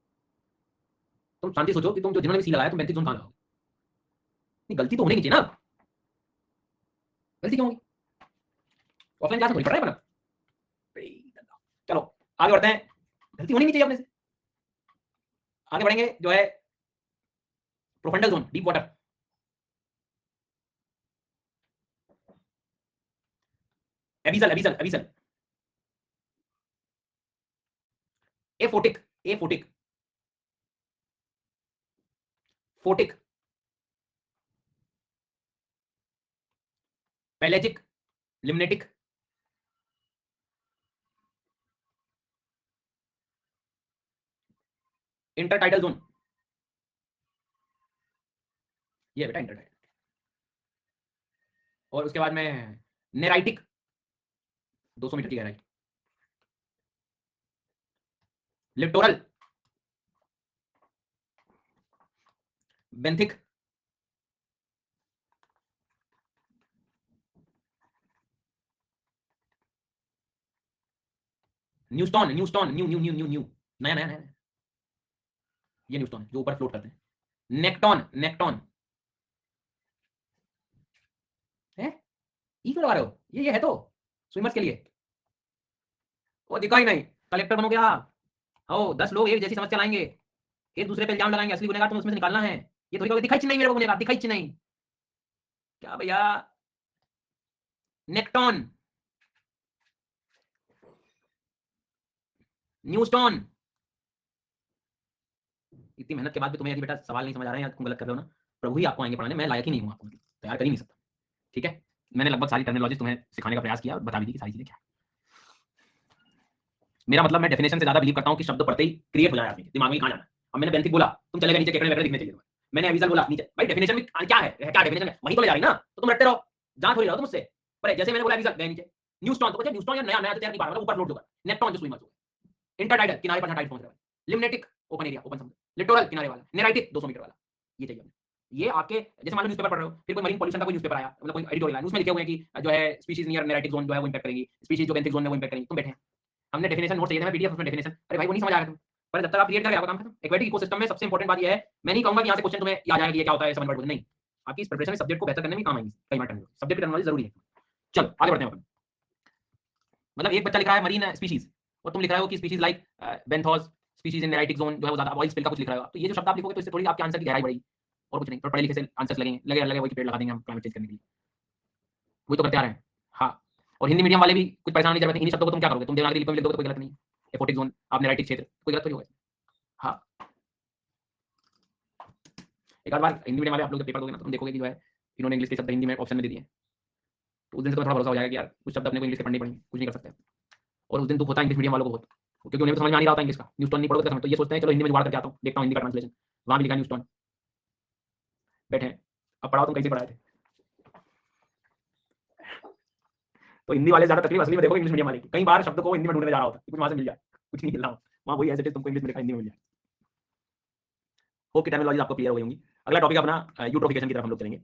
तुम शांति सोचो कि तुम जो जिन्होंने भी सी लगाया तुम बेंथिक जोन कहां लगाओगे। नहीं गलती तो होनी नहीं चाहिए ना, गलती क्यों होगी? ऑफलाइन क्लास में थोड़ी पढ़ रहे हैं अपना। चलो आगे बढ़ते हैं, गलती होनी नहीं चाहिए अपने से। आगे बढ़ेंगे जो है profundal zone, deep water. Abyssal abyssal abyssal, aphotic aphotic, photic, pelagic, limnetic, intertidal zone, ये बेटा इंटरटाइडल। और उसके बाद में नेराइटिक 200 मीटर की गहराई, littoral, benthic, neuston neuston new new new new new नया नया नया, ये न्यूस्टॉन जो ऊपर फ्लोट करते हैं। नेक्टॉन नेक्टॉन है, ई क्यों लगा रहे हो, ये है तो स्विमर्स के लिए। वो दिखा ही नहीं, कलेक्टर बनोगे आप। ओ 10 लोग एक जैसी समस्या लाएंगे, एक दूसरे पे इल्जाम लगाएंगे, असली गुनहगार तुम उसमें से निकालना है। ये थोड़ी कहोगे दिखाई नहीं मेरे को गुनहगार, दिखाई नहीं क्या भैया। नेक्टॉन, न्यूस्टॉन। इतनी मेहनत के बाद भी तुम्हें यदि बेटा सवाल नहीं समझ आ रहे हैं या तुम गलत कर रहे हो ना, प्रभु ही आपको आएंगे पढ़ाने, मैं लायक ही नहीं हूं आपको, तैयार कर ही नहीं सकता। ठीक है, मैंने लगभग सारी टर्मिनोलॉजी तुम्हें सिखाने का प्रयास किया और बता भी दी कि सारी चीजें क्या है। मेरा मतलब मैं डेफिनेशन से ज्यादा बिलीव करता हूं कि शब्द पढ़ते ही क्रिएट हो जाए आदमी के दिमाग में, कहां जाना। अब मैंने बेंथिक बोला, तुम चले गए नीचे केकड़े वगैरह दिखने चाहिए तुम्हें। मैंने एविजल बोला नीचे, भाई डेफिनेशन में क्या है, क्या डेफिनेशन है, वहीं तो ले जा रही ना, तो तुम रटते रहो, जहां थोड़ी रहो तुम मुझसे। पर जैसे मैंने बोला एविजल गए नीचे, न्यूस्टॉन तो न्यूस्टॉन या नया नया तो तैयार नहीं पा रहा, ऊपर फ्लोट होगा। नेक्टॉन जो स्विमर्स होगा, इंटरटाइडल किनारे पर टाइट पहुंच रहा है, लिम्नेटिक ओपन एरिया ओपन समुद्र, लिटोरल किनारे वाला, नेराइटिक 200 मीटर वाला। ये चाहिए हमें। ये आपके जैसे मान लो न्यूज़पेपर पढ़ रहे हो, फिर कोई मरीन पॉल्यूशन का कोई न्यूज़पेपर आया, मतलब कोई एडिटोरियल आया, उसमें लिखे हुए हैं कि जो है स्पीशीज नियर नेराइटिक जोन जो है वो इंपैक्ट करेगी, स्पीशीज जो बेंथिक जोन में वो इंपैक्ट करेगी। तुम बैठे हैं, हमने डेफिनेशन नोट चाहिए था, मैं पीडीएफ उसमें डेफिनेशन, अरे भाई वो नहीं समझ आएगा तुम्हें, पर जब तक आप क्रिएट करें आपका काम खत्म। एक्वेटिक इकोसिस्टम में सबसे इंपॉर्टेंट बात ये है, मैं नहीं कहूंगा कि यहाँ से क्वेश्चन तुम्हें याद आएगा कि ये क्या होता है 7 वर्ड नहीं, आपकी इस प्रिपरेशन में सब्जेक्ट को बेहतर करने में काम आएगी कई बार टर्मिनोलॉजी, सब्जेक्ट की टर्मिनोलॉजी जरूरी है। चलो आगे बढ़ते हैं। मतलब एक बच्चा लिख रहा है मरीन स्पीशीज और तुम लिख रहे हो कि species like benthos species in neritic zone जो है वो ज्यादा ऑयल स्पिल का कुछ लिख रहा है, तो ये जो शब्द आप लिखोगे तो इससे थोड़ी आपके आंसर की गहराई बढ़ेगी और कुछ नहीं। तो पढ़े लिखे से आंसर्स लगेंगे लगे वही पेड़ लगा देंगे हम क्लाइमेट चेंज करने के लिए, वही तो करते आ रहे हैं। हाँ, और हिंदी मीडियम वाले भी कुछ परेशान नहीं, जरूरत नहीं, इन शब्दों को तुम क्या करोगे, तुम देवनागरी लिपि में लिख दोगे तो कोई गलत नहीं है। एफोटिक जोन आप नेराइटिक क्षेत्र, कोई गलत थोड़ी होगा। हाँ, एक आध बार हिंदी मीडियम वाले आप लोग जब पेपर दोगे ना तो तुम देखोगे कि जो है इन्होंने इंग्लिश के शब्द हिंदी में ऑप्शन में दे दिए, तो उस दिन से तो थोड़ा भरोसा हो जाएगा कि यार कुछ शब्द अपने को इंग्लिश के पढ़ने पड़ेंगे, कुछ नहीं कर सकते। और उस दिन दुख होता है इंग्लिश मीडियम वालों को बहुत, क्योंकि उन्हें भी समझ में आ नहीं रहा होता इंग्लिश का, न्यूस्टॉन नहीं पढ़ोगे तो ये सोचते हैं चलो हिंदी में जुगाड़ करके आता हूँ, देखता हूँ हिंदी का ट्रांसलेशन, वहां भी लिखा न्यूस्टॉन, बैठे हैं अब पढ़ाओ तुम कैसे पढ़ाए थे। तो हिंदी वाले ज्यादा तकलीफ असली में देखो इंग्लिश मीडियम वाले की, कई बार शब्द को हिंदी में ढूंढने जा रहा होता है, कुछ वहां से मिल जाए, कुछ नहीं मिल रहा हो वहां वही एज इट इज तुमको इंग्लिश में लिखा हिंदी में मिल जाए। होप की टर्मिनोलॉजी आपको क्लियर हो गई होंगी। अगला टॉपिक अपना यूट्रोफिकेशन की तरफ हम लोग चलेंगे।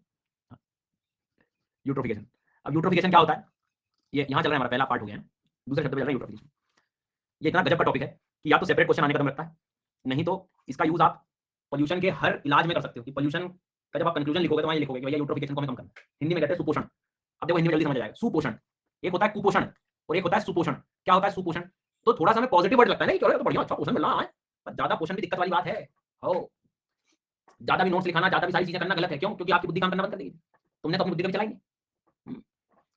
यूट्रोफिकेशन, अब यूट्रोफिकेशन क्या होता है, ये यहाँ चल रहा है हमारा पहला पार्ट हो गया है, दूसरे शब्द में चल रहा है यूट्रोफिकेशन। ये इतना गजब का टॉपिक है कि या तो सेपरेट क्वेश्चन आने का दम रखता है, नहीं तो इसका यूज आप पोल्यूशन के हर इलाज में कर सकते हो कि पोल्यूशन का जब आप कंक्लूजन लिखोगे तो वहां लिखोगे कि भैया यूट्रोफिकेशन को हमें कम करना है। हिंदी में कहते हैं सुपोषण। अब देखो हिंदी में जल्दी समझ जाएगा, सुपोषण एक होता है कुपोषण और एक होता है सुपोषण। क्या होता है सुपोषण, तो थोड़ा सा हमें पॉजिटिव वर्ड लगता है ना कि तो बढ़िया अच्छा पोषण मिल रहा है, पर ज्यादा पोषण भी दिक्कत वाली बात है। हो ज्यादा भी नोट्स लिखाना, ज्यादा भी सारी चीजें करना गलत है, क्यों, क्योंकि आपकी बुद्धि काम करना बंद कर देगी, तुमने तो अपनी बुद्धि कभी चलाई नहीं।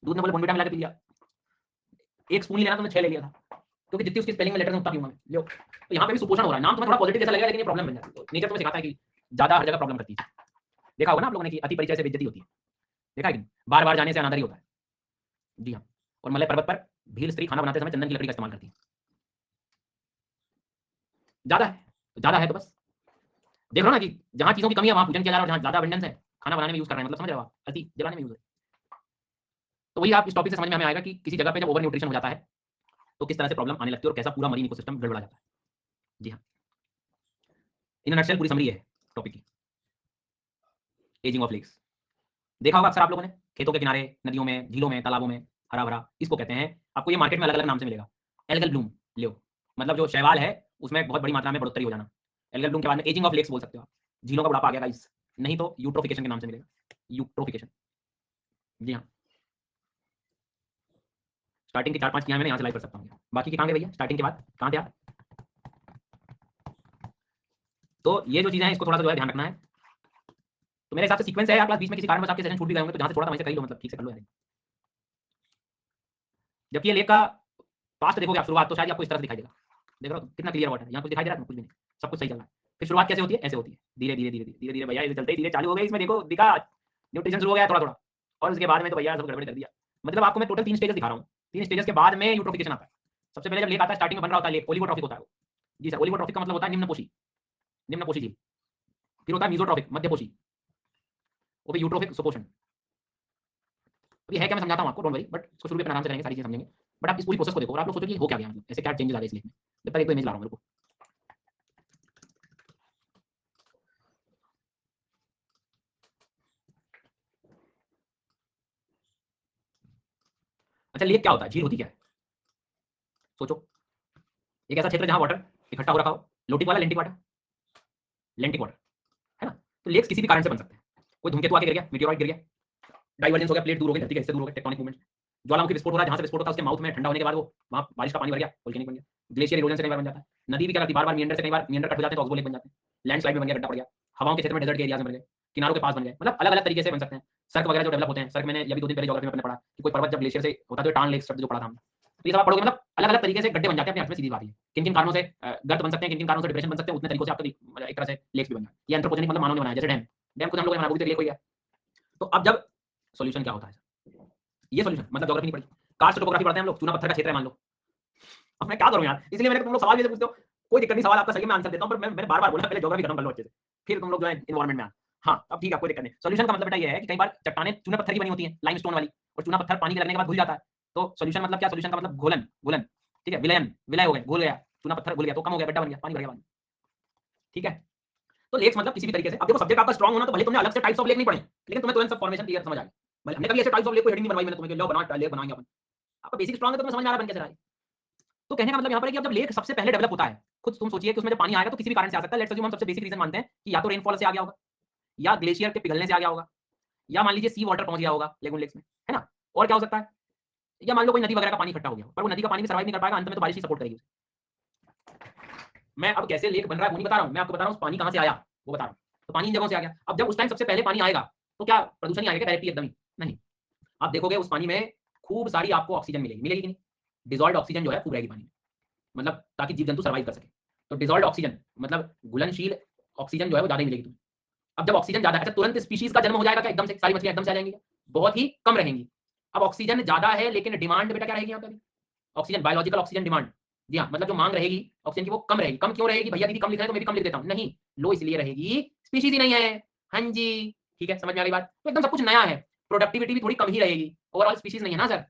दूध में बोले बोनविटा मिला के पी लिया, एक स्पून ही लेना तुमने 6 ले लिया था, क्योंकि जितनी उसकी स्पेलिंग में लेटर उतना पीऊंगा मैं, लो तो यहाँ पे भी सुपोषण हो रहा है। नाम तुम्हें थोड़ा पॉजिटिव जैसा लगेगा लेकिन ये प्रॉब्लम बन जाती है। नेचर तुम्हें सिखाता है कि ज्यादा हर जगह प्रॉब्लम करती है। देखा होगा ना आप लोगों ने कि अति परिचय से बेइज्जती होती है, देखा है कि बार बार जाने से अनादर ही होता है। जी हाँ, और मलय पर्वत पर भील स्त्री खाना बनाते समय चंदन की लकड़ी का इस्तेमाल करती है। ज्यादा है तो बस देख लो ना कि जहां चीजों की कमी है वहां पूजन किया जा रहा है, और जहां ज्यादा अबंडेंस है खाना बनाने में यूज कर रहे हैं, मतलब समझ रहे हो आप, अति जलाने में यूज है। तो वही आप इस टॉपिक से समझ में हमें आएगा कि किसी जगह पे जब ओवर न्यूट्रिशन हो जाता है तो किस तरह से प्रॉब्लम आने लगती है और कैसा पूरा मरीन इकोसिस्टम गड़बड़ा जाता है। जी हाँ, इन नटशेल पूरी समरी है टॉपिक की। एजिंग ऑफ लेक्स देखा होगा अक्सर आप लोगों ने, खेतों के किनारे, नदियों में, झीलों में, तालाबों में हरा भरा, इसको कहते हैं, आपको ये मार्केट में अलग अलग नाम से मिलेगा। एल्गल ब्लूम लो, मतलब जो शैवाल है उसमें बहुत बड़ी मात्रा में बढ़ोतरी हो जाना, एल्गल ब्लूम के बाद में एजिंग ऑफ लेक्स बोल सकते हो आप, झीलों का बुढ़ापा आ गया गाइस, नहीं तो यूट्रोफिकेशन के नाम से मिलेगा, यूट्रोफिकेशन। जी हाँ, स्टार्टिंग की 4-5 किया मैंने, यहाँ से लाइव कर सकता हूँ, बाकी की कहाँ गए भैया, स्टार्टिंग के बाद कहाँ थे आप। तो ये जो चीजें हैं इसको थोड़ा सा जो है ध्यान रखना है। तो मेरे हिसाब से सीक्वेंस है यार, क्लास बीच में किसी कारण बस आपके सेशन छूट भी गए होंगे तो जहाँ से थोड़ा वहीं से कर लो, मतलब ठीक से कर लो यार। जबकि ये लेक का पास्ट देखोगे आप, शुरुआत तो शायद आपको इस तरह से दिखाई देगा, देख रहे हो कितना क्लियर वाटर है, यहाँ कुछ दिखाई दे रहा है, कुछ भी नहीं, सब कुछ सही चल रहा है। फिर शुरुआत कैसे होती है, ऐसे होती है, धीरे धीरे धीरे धीरे धीरे भैया, ये चलते ही धीरे चालू हो गई, इसमें देखो दिखा न्यूट्रिशन शुरू हो गया थोड़ा थोड़ा, और उसके बाद में तो भैया सब गड़बड़ कर दिया। मतलब आपको मैं टोटल 3 स्टेजेस दिखा रहा हूँ, 3 स्टेजेस के बाद में यूट्रोफिकेशन आता है। सबसे पहले जब लेक आता है स्टार्टिंग में बन रहा होता है लेक, ओलिगोट्रॉफिक होता है वो। जी सर, ओलिगोट्रॉफिक का मतलब होता है निम्नपोषी, निम्नपोषी जीव। फिर होता है मीजोट्रॉफिक, मध्यपोषी, वो भी यूट्रोफिक, सुपोषण। अभी है क्या मैं समझाता हूँ आपको, डोंट वरी, बट इसको शुरू में आराम से करेंगे, सारी चीजें समझेंगे। बट आप इस पूरी प्रोसेस को देखो और आप लोग सोचो कि हो क्या गया, मतलब ऐसे क्या चेंजेस आ गए इस लेक में। जब तक एक तो इमेज ला रहा हूँ मेरे को। अच्छा लेक क्या होता है, झील होती क्या है, सोचो। एक ऐसा क्षेत्र जहां वाटर इकट्ठा हो रखा हो, लोटिक वाला, लेंटिक वाटर, लेंटिक वाटर, है ना। तो लेक्स किसी भी कारण से बन सकते हैं। कोई धूमकेतु आके गिर गया, मीटियोराइट गिर गया, डाइवर्जेंस हो गया, प्लेट दूर हो गई धरती के, इससे दूर हो गए, टेक्टोनिक मूवमेंट, ज्वालामुखी विस्फोट हो रहा है, जहां से विस्फोट होता है उसके माउथ में ठंडा होने के बाद वो वहां बारिश का पानी भर गया, वोल्केनिक बन गया। ग्लेशियर इरोजन से कई बार बन जाता है। नदी भी क्या करती है, बार बार मियंडर से कई बार मियंडर कट हो जाते हैं तो ऑक्सबो लेक बन जाते हैं। लैंडस्लाइड में बन गया, गड्ढा पड़ गया। हवाओं के क्षेत्र में डेजर्ट के एरियाज में बन गए, किनारों के पास बन गए, मतलब अलग अलग तरीके से बन सकते हैं। सर्क वगैरह जो डेवलप होते हैं, सर्क मैंने अभी 2 दिन पहले ज्योग्राफी में अपने पढ़ा कि कोई पर्वत जब ग्लेशियर से होता है तो टान लेक शब्द जो पढ़ा था हमने, तो ये सब आप पढ़ोगे, मतलब अलग अलग तरीके से गड्ढे बन जाते हैं अपने अर्थ में, सीधी बात है। किन किन कारणों से गर्त बन सकते हैं, किन किन कारणों से डिप्रेशन बन सकते हैं, उतने तरीकों से आपका एक तरह से लेक्स भी बन जाए। ये एंथ्रोपोजेनिक मतलब मानव ने बनाया, जैसे डैम, डैम खुद हम लोग ने बनाया, वो भी तो लेक हो गया। तो अब जब सॉल्यूशन क्या होता है, ये सॉल्यूशन मतलब ज्योग्राफी नहीं पढ़ी, कार्स्ट टोपोग्राफी पढ़ते हैं हम लोग, चूना पत्थर का क्षेत्र है मान लो। अब मैं क्या करूं यार, इसलिए मैंने तुम लोग सवाल भी पूछते हो, कोई दिक्कत नहीं, सवाल आपका सही, मैं आंसर देता हूं, पर मैंने बार बार बोला पहले ज्योग्राफी खत्म कर लो अच्छे से, फिर तुम लोग जो है एनवायरमेंट में आ। हाँ अब ठीक है, कोई दिक्कत नहीं। सॉल्यूशन का मतलब बेटा ये है कि कई बार चट्टानें चूना पत्थर की बनी होती हैं, लाइमस्टोन वाली, और चूना पत्थर पानी के लगने के बाद घुल जाता है। तो सॉल्यूशन मतलब क्या, सॉल्यूशन का मतलब घोलन, घोलन, ठीक है, विलयन, विलय हो गए, घुल गया, चूना पत्थर घुल गया तो कम हो गया, गड्ढा बन गया, पानी भर गया पानी, ठीक है। तो लेक्स मतलब किसी भी तरीके से, अब देखो सब्जेक्ट आपका स्ट्रांग होना तो भले तुमने अलग से टाइप्स ऑफ लेक नहीं पढ़े, लेकिन तुम्हें तुरंत सब फॉर्मेशन क्लियर समझ आ गया। भले हमने कभी ऐसे टाइप्स ऑफ लेक को हेडिंग नहीं बनवाई मैंने तुम्हें कि लो बना लेक बनाएंगे अपन, आपका बेसिक स्ट्रांग है तो तुम्हें समझ में आ रहा है बन कैसे रहा है। तो कहने का मतलब यहाँ पर है कि अब जब लेक सबसे पहले डेवलप होता है, खुद तुम सोचिए कि उसमें जब पानी आएगा तो किसी भी कारण से आ सकता है। लेट्स अज्यूम हम सबसे बेसिक रीजन मानते हैं कि या तो रेनफॉल से आ गया होगा, या ग्लेशियर के पिघलने से आ गया होगा, या मान लीजिए सी वाटर पहुंच गया होगा लेगुन लेक्स में, है ना। और क्या हो सकता है, या मान लो कोई नदी वगैरह का पानी इकट्ठा हो गया, पर वो नदी का पानी भी सर्वाइव नहीं कर पाएगा, अंत में तो बारिश ही सपोर्ट करेगी उसे। मैं अब कैसे लेक बन रहा है वो नहीं बता रहा हूँ, मैं आपको बता रहा हूँ पानी कहाँ से आया वो बता रहा हूँ। तो पानी इन जगहों से आ गया। अब जब उस टाइम सबसे पहले पानी आएगा तो क्या प्रदूषण ही आएगा डायरेक्टली, एकदम ही नहीं। आप देखोगे उस पानी में खूब सारी आपको ऑक्सीजन मिलेगी, मिलेगी कि नहीं, डिजॉल्व ऑक्सीजन जो है खूब रहेगी पानी में, मतलब ताकि जीव जंतु सर्वाइव कर सके। तो डिजॉल्व ऑक्सीजन मतलब घुलनशील ऑक्सीजन जो है वो ज्यादा ही मिलेगी तुम्हें। अब जब ऑक्सीजन ज्यादा है, अच्छा तुरंत स्पीशीज का जन्म हो जाएगा क्या, एकदम से सारी मछलियां एकदम से आ जाएंगी, बहुत ही कम रहेंगी। अब ऑक्सीजन ज्यादा है लेकिन डिमांड बेटा क्या रहेगी यहाँ पे, ऑक्सीजन, बायोलॉजिकल ऑक्सीजन डिमांड, जी हाँ, मतलब जो मांग रहेगी ऑक्सीजन की वो कम रहेगी। कम क्यों रहेगी भैया, दीदी कम लिख रहे हैं तो मैं भी कम लिख देता हूँ, नहीं, लो इसलिए रहेगी, स्पीशीज ही नहीं है। हाँ जी, ठीक है, समझ में आ गई बात। तो एकदम सब कुछ नया है, प्रोडक्टिविटी भी थोड़ी कम ही रहेगी, ओवरऑल स्पीशीज नहीं है ना सर।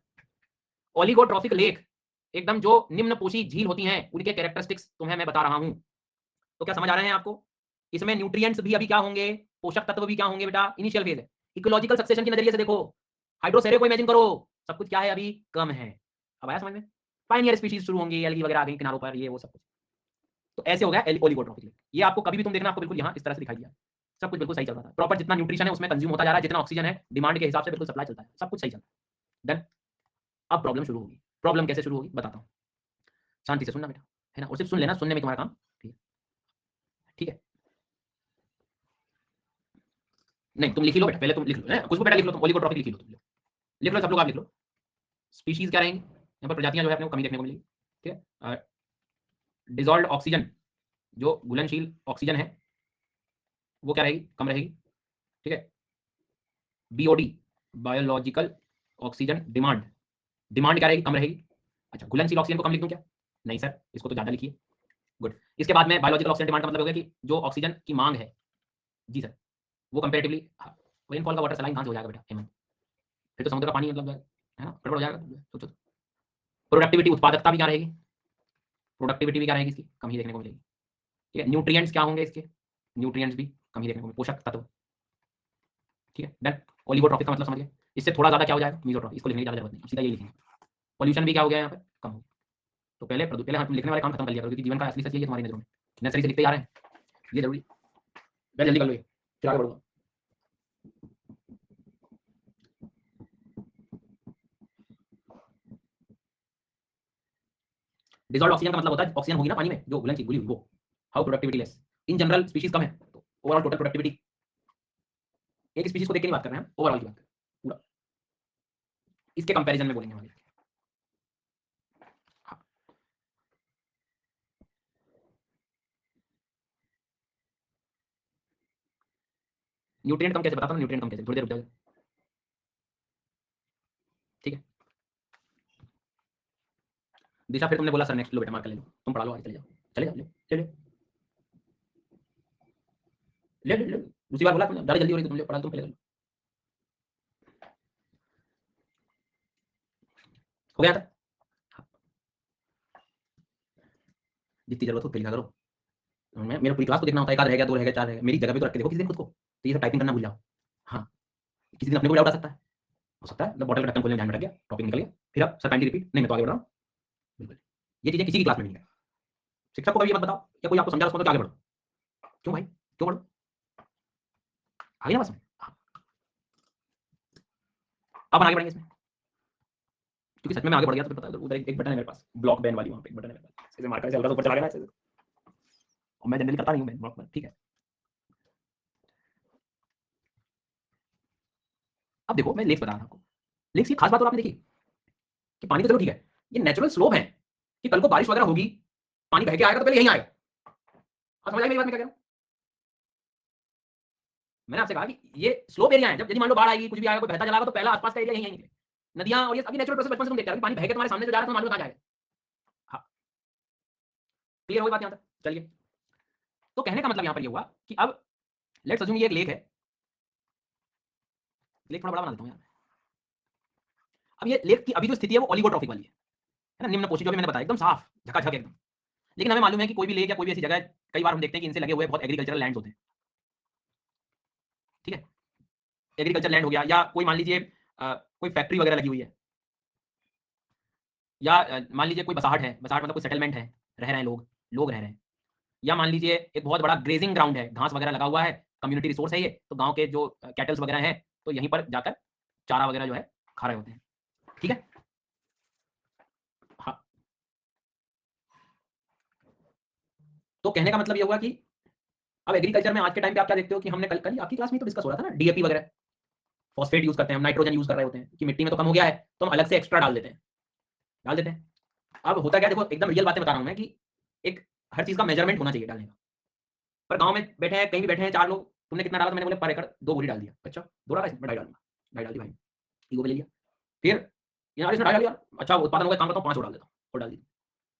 ओलिगोट्रॉफिक लेक एकदम जो निम्न पोषी झील होती हैं उनके कैरेक्टरिस्टिक्स तुम्हें मैं बता रहा हूं। तो क्या समझ आ रहे हैं आपको, इसमें न्यूट्रिएंट्स भी अभी क्या होंगे, पोषक तत्व भी क्या होंगे बेटा, इनिशियल फेज है। इकोलॉजिकल सक्सेशन के नजरिए से देखो, हाइड्रोसेरे को इमेजिन करो, सब कुछ क्या है अभी, कम है। अब आया समझ में, पाइनियर स्पीशीज शुरू होंगी, एल्गी वगैरह आ गई किनारों पर, ये वो सब कुछ। तो ऐसे हो गया ओलिगोट्रॉफिक लेक। ये आपको कभी भी तुम देखना आपको बिल्कुल यहाँ इस तरह से दिखाई दिया, सब कुछ बिल्कुल सही चल रहा था, प्रॉपर जितना न्यूट्रिशन है उसमें कंज्यूम होता जा रहा है, जितना ऑक्सीजन है डिमांड के हिसाब से बिल्कुल सप्लाई चलता है, सब कुछ सही चल रहा है। डन। अब प्रॉब्लम शुरू होगी, प्रॉब्लम कैसे शुरू होगी बताता हूँ, शांति से सुनना बेटा, है ना, और सिर्फ सुन लेना, सुनने में तुम्हारा काम, ठीक है, ठीक है। नहीं तुम लिख ही लो बेटा, पहले तुम लिख लो, कुछ भी बेटा लिख लो, तुम ओलिगोट्रॉफिक लिख लो, तुम लिख लो, सब लोग आप लिख लो। स्पीशीज क्या रहेंगी यहाँ पर, प्रजातियां जो है अपने को कमी देखने को मिलेगी, ठीक है। डिजॉल्व ऑक्सीजन, जो घुलनशील ऑक्सीजन है वो क्या रहेगी, कम रहेगी, ठीक है। BOD, biological oxygen demand, demand क्या रहेगी, कम रहेगी। अच्छा घुलनशील ऑक्सीजन को कम लिख दूं क्या, नहीं सर इसको तो ज्यादा लिखिए, गुड। इसके बाद में बायोलॉजिकल ऑक्सीजन डिमांड का मतलब हो गया कि जो ऑक्सीजन की मांग है, जी सर, वो कंपेरेटिवली, रेनफॉल का वाटर सलाइन कहाँ से हो जाएगा बेटा, हेमंत, फिर तो समुद्र का पानी मतलब है ना, गड़बड़ हो जाएगा, सोचो। प्रोडक्टिविटी, उत्पादकता भी क्या रहेगी, प्रोडक्टिविटी भी क्या रहेगी इसकी, कम ही देखने को मिलेगी, ठीक है। न्यूट्रिएंट्स क्या होंगे इसके, न्यूट्रिएंट्स भी कम ही देखने को मिलेंगे, पोषक तत्व, ठीक है, डन। ओलिगोट्रॉफिक का मतलब समझ गए, इससे थोड़ा ज्यादा क्या हो जाएगा, मीजोट्रॉफिक, इसको लिखने की ज्यादा जरूरत नहीं, सीधा ये लिखेंगे। पॉल्यूशन भी क्या हो गया यहाँ पे, कम हो गया। तो पहले हम लिखने वाले काम खत्म कर लिया करो, क्योंकि जीवन का असली सच यही है तुम्हारी नजरों में, नर्सरी से लिखते जा रहे हैं, ये जरूरी, मैं जल्दी कर लो ये, फिर आगे बढ़ूंगा। डिसॉल्व ऑक्सीजन का मतलब होता है ऑक्सीजन होगी ना पानी में जो घुलनशील घुली हुई वो, how productivity less, in general species कम है तो ओवरऑल टोटल प्रोडक्टिविटी, एक स्पीशीज को देख के नहीं बात कर रहे हैं हम, ओवरऑल की बात कर रहे हैं पूरा, इसके कंपैरिजन में बोलेंगे हम। न्यूट्रिएंट कम कैसे बताता हूँ, न्यूट्रिएंट कम कैसे, थोड़ी देर रुक जाओ, ठीक है। दिशा फिर तुमने बोला सर नेक्स्ट, लो बेटा मार्कर ले लो, तुम पढ़ा लो आगे, चले जाओ चले जाओ, ले ले ले ले, दूसरी बार बोला तुमने, ज़्यादा जल्दी हो रही थी, तुम ले पढ़ा, तुम पहले कर लो। हो गया था, जितनी जरूरत हो उतनी लिखा करो। मेरा पूरी क्लास को देखना होता है, एक आध रह गया, 2 रह गया, 4 रह गया, मेरी जगह पे तो रख के देखो किसी दिन खुद को, तो ये सब टाइपिंग करना भूल जाओ। हाँ, किसी दिन अपने को भी डाउट आ सकता है, हो सकता है बॉटल का ढक्कन खोलने में ध्यान भटक गया, टॉपिक निकल गया, फिर आप सर काइंडली रिपीट, नहीं मैं तो आगे बढ़ रहा हूँ। बिल्कुल, ये चीज़ें किसी की क्लास में नहीं है। शिक्षक को कभी मत बताओ, या कोई आपको समझा उसको तो आगे बढ़ो। क्यों भाई, क्यों बढ़ो, आगे ना बस में। अब आगे बढ़ेंगे इसमें, क्योंकि सच में मैं आगे बढ़ गया तो फिर पता है उधर एक बटन है मेरे पास, ब्लॉक बैन वाली, वहाँ पे एक बटन है मेरे पास, ऐसे मार्कर से हल्का ऊपर चला गया ना ऐसे, और मैं जनरली करता नहीं हूँ मैं ब्लॉक बैन, ठीक है। अब देखो मैं लेक्स बता रहा हूँ आपको, लेक्स की खास बात और आपने देखी कि पानी तो चलो ठीक है, ये नेचुरल स्लोप है कि कल को बारिश वगैरह होगी, पानी बह के आएगा तो पहले यहीं आएगा। आप समझ आए मेरी बात मैं क्या कह रहा हूँ? मैंने आपसे कहा कि ये स्लोप एरिया है, जब यदि मान लो बाढ़ आएगी, कुछ भी आएगा, कोई बहता चला तो पहला आसपास का एरिया यहीं आएंगे, नदियां, और ये अभी नेचुरल प्रोसेस बचपन से तुम देखते हो, पानी बह के तुम्हारे सामने जो जा रहा है तो मालूम कहाँ जाएगा। हाँ, क्लियर हो गई बात यहाँ तक, चलिए। तो कहने का मतलब यहाँ पर ये हुआ कि अब लेट्स अज्यूम ये एक लेक है, लेक थोड़ा बड़ा बना देता हूँ यार। अब ये लेक की अभी जो स्थिति है वो ओलिगोट्रॉफिक वाली है ना, निम्न पोषी, जो भी मैंने बताया एकदम साफ झकाझक एकदम। लेकिन हमें मालूम है कि कोई भी लेक या कोई भी ऐसी जगह, कई बार हम देखते हैं कि इनसे लगे हुए बहुत एग्रीकल्चरल लैंड्स होते हैं, ठीक है। एग्रीकल्चर लैंड हो गया, या कोई मान लीजिए कोई फैक्ट्री वगैरह लगी हुई है, या मान लीजिए कोई बसाहट है, बसाहट मतलब कोई सेटलमेंट है, रह रहे हैं लोग, लोग रह रहे हैं, या मान लीजिए एक बहुत बड़ा ग्रेजिंग ग्राउंड है, घास वगैरह लगा हुआ है, कम्युनिटी रिसोर्स है ये, तो गांव के जो कैटल्स वगैरह हैं तो यहीं पर जाकर चारा वगैरह जो है खा रहे होते हैं, ठीक है। हाँ, तो कहने का मतलब ये हुआ कि अब एग्रीकल्चर में आज के टाइम पे आप क्या देखते हो कि हमने कल कल आपकी क्लास में तो डिस्कस हो रहा था ना, डीएपी वगैरह, फॉस्फेट यूज करते हैं हम, नाइट्रोजन यूज कर रहे होते हैं कि मिट्टी में तो कम हो गया है तो हम अलग से एक्स्ट्रा डाल देते हैं, डाल देते हैं। अब होता क्या, देखो एकदम रियल बातें बता रहा हूं मैं कि एक हर चीज का मेजरमेंट होना चाहिए डालने का। पर गांव में बैठे हैं, कहीं भी बैठे हैं 4 लोग, तुमने कितना डाला, तो मैंने बोले पर एकड़ 2 बोरी डाल दिया, अच्छा 2 डाला इसमें, 2.5 डालूंगा, 2.5 डाल दी भाई, ईगो पे ले लिया। फिर यार इसमें 2.5 डाल दिया, अच्छा उत्पादन हो गया, काम करता हूँ 5 और डाल देता हूँ, और डाल दी।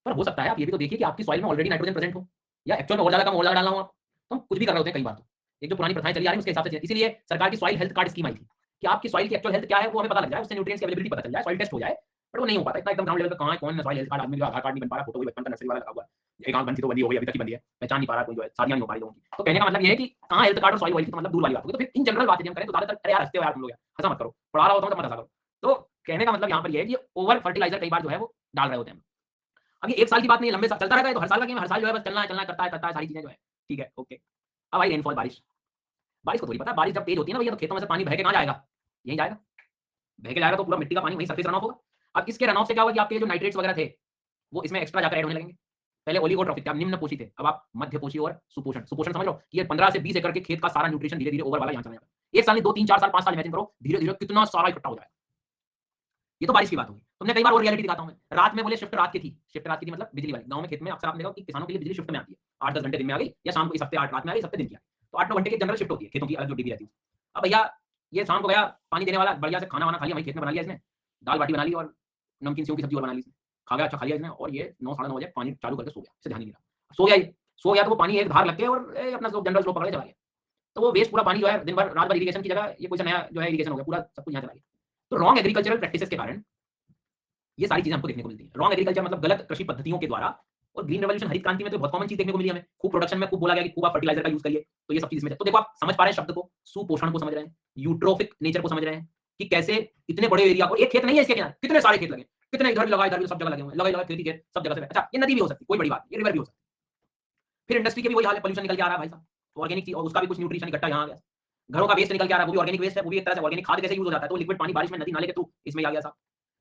पर हो सकता है आप ये भी तो देखिए कि आपकी सॉइल में ऑलरेडी नाइट्रोजन प्रेजेंट हो, या एक्चुअल में और ज्यादा कम और ज्यादा डालना हो आप, तो हम कुछ भी कर रहे होते हैं कई बार। तो एक जो पुरानी प्रथाएं चली आ रही है उसके हिसाब से, इसीलिए सरकार की सॉइल हेल्थ कार्ड स्कीम आई थी कि आपकी सॉइल की एक्चुअल हेल्थ क्या है वो हमें पता लग जाए, उससे न्यूट्रिएंट्स की अवेलेबिलिटी पता चल जाए, सॉइल टेस्ट हो जाए। पर वो नहीं हो पाता इतना, एकदम ग्राउंड लेवल पे कहाँ है, कौन सॉइल हेल्थ कार्ड, आदमी का आधार कार्ड नहीं बन पा रहा, फोटो भी बचपन का नर्सरी वाला लगा हुआ है, एक आंख बंद थी तो बंदी हो गई, अभी तक ही बंदी है, पहचान नहीं पा रहा कोई, जो है शादियां नहीं हो पा रही लोगों की। तो कहने का मतलब ये है कि कहाँ हेल्थ कार्ड और सॉइल की, तो मतलब दूर वाली बात होगी। तो फिर इन जनरल बातें हम करें तो ज्यादातर, अरे यार हंसते हो यार तुम लोग, हंसा मत करो, पढ़ा रहा होता हूँ तो मत हंसा करो। तो कहने का मतलब यहाँ पर ये है कि ओवर फर्टिलाइजर कई बार जो है वो डाल रहे होते हैं। अब ये 1 साल की बात नहीं, लंबे चलता रहता है, तो हर साल का गेम, हर साल जो है बस चलना है, चलना करता है सारी चीजें जो है, ठीक है ओके। अब आई रेनफॉल, बारिश, बारिश को थोड़ी पता है, बारिश जब तेज होती है ना भैया तो खेतों में से पानी बह के कहाँ जाएगा, यहीं जाएगा, बह के जाएगा तो पूरा मिट्टी का पानी वहीं सरफेस रन ऑफ होगा। अब इसके रन ऑफ से क्या होगा कि आपके जो नाइट्रेट्स वगैरह थे वो इसमें एक्स्ट्रा जाकर ऐड होने लगेंगे। पहले ओलिगोट्रॉफिक थे, अब निम्न पोषी थे, अब आप मध्य पोषी और सुपोषण, सुपोषण समझ लो कि ये 15 से 20 एकड़ के खेत का सारा न्यूट्रिशन धीरे धीरे ओवर वाला यहाँ चला जाएगा। 1 साल नहीं, 2 3 4 साल 5 साल इमेजिन करो, धीरे धीरे कितना सारा इकट्ठा हो जाएगा। ये तो बारिश की बात होगी। तुमने कई बार और रियलिटी दिखाता हूं मैं, रात में बोले शिफ्ट रात की थी, शिफ्ट रात की थी मतलब बिजली वाली, गांव में खेत में अक्सर आपने देखा कि किसानों के लिए बिजली शिफ्ट में आती है, 8-10 घंटे दिन में आ गई, या शाम को इस हफ्ते 8 रात में आ गई, इस हफ्ते दिन की आई, तो 8-9 घंटे की जनरल शिफ्ट होती है खेतों की, अलग जो डीबी रहती है। अब भैया ये शाम को गया पानी देने वाला, बढ़िया से खाना वाना खा लिया, वही खेत में बना लिया इसने, दाल बाटी बना ली और नमकीन सेव की सब्जी और बना ली इसने, खा गया, अच्छा खा लिया इसने, और ये 9 साढ़े 9 बजे पानी चालू करके सो गया, इसे ध्यान नहीं दिया, सो गया ये, सो गया तो वो पानी एक धार लग गया और अपना जनरल स्लो पकड़ के चला गया। तो वो वेस्ट पूरा पानी जो है दिन भर रात भर इरिगेशन की जगह ये कोई नया जो है इरिगेशन हो गया, पूरा सब कुछ यहाँ चला गया। तो रॉन्ग एग्रीकल्चरल प्रैक्टिसेस के कारण ये सारी चीजें हमको देखने को मिलती है। रॉन्ग एग्रीकल्चर मतलब गलत कृषि पद्धतियों के द्वारा, और ग्रीन रेवोल्यूशन हरित क्रांति में तो बहुत कॉमन चीज देखने को मिली हमें, खूब प्रोडक्शन में खूब बोला गया कि खूब आप फर्टिलाइजर का यूज करिए, तो ये सब चीज में। तो देखो आप समझ पा रहे हैं शब्द को, सुपोषण को समझ रहे हैं, यूट्रोफिक नेचर को समझ रहे हैं कि कैसे इतने बड़े एरिया, और एक खेत नहीं है इसके किनारे, कितने सारे खेत लगे, कितने इधर लगा, इधर सब जगह लगे हुए हैं, लगा खेती खेत सब जगह से। अच्छा ये नदी भी हो सकती है, कोई बड़ी बात, ये रिवर भी हो सकती है। फिर इंडस्ट्री के भी वही हाल है, पोल्यूशन निकल के आ रहा है भाई साहब, ऑर्गेनिक चीज, और उसका भी कुछ न्यूट्रिशन इकट्ठा यहाँ आ गया। घरों का वेस्ट निकल के आ रहा है, वो भी ऑर्गेनिक वेस्ट है, वो भी एक तरह से ऑर्गेनिक खाद कैसे यूज हो जाता है, तो लिक्विड पानी बारिश में नदी नाले के थ्रू इसमें आ गया साहब।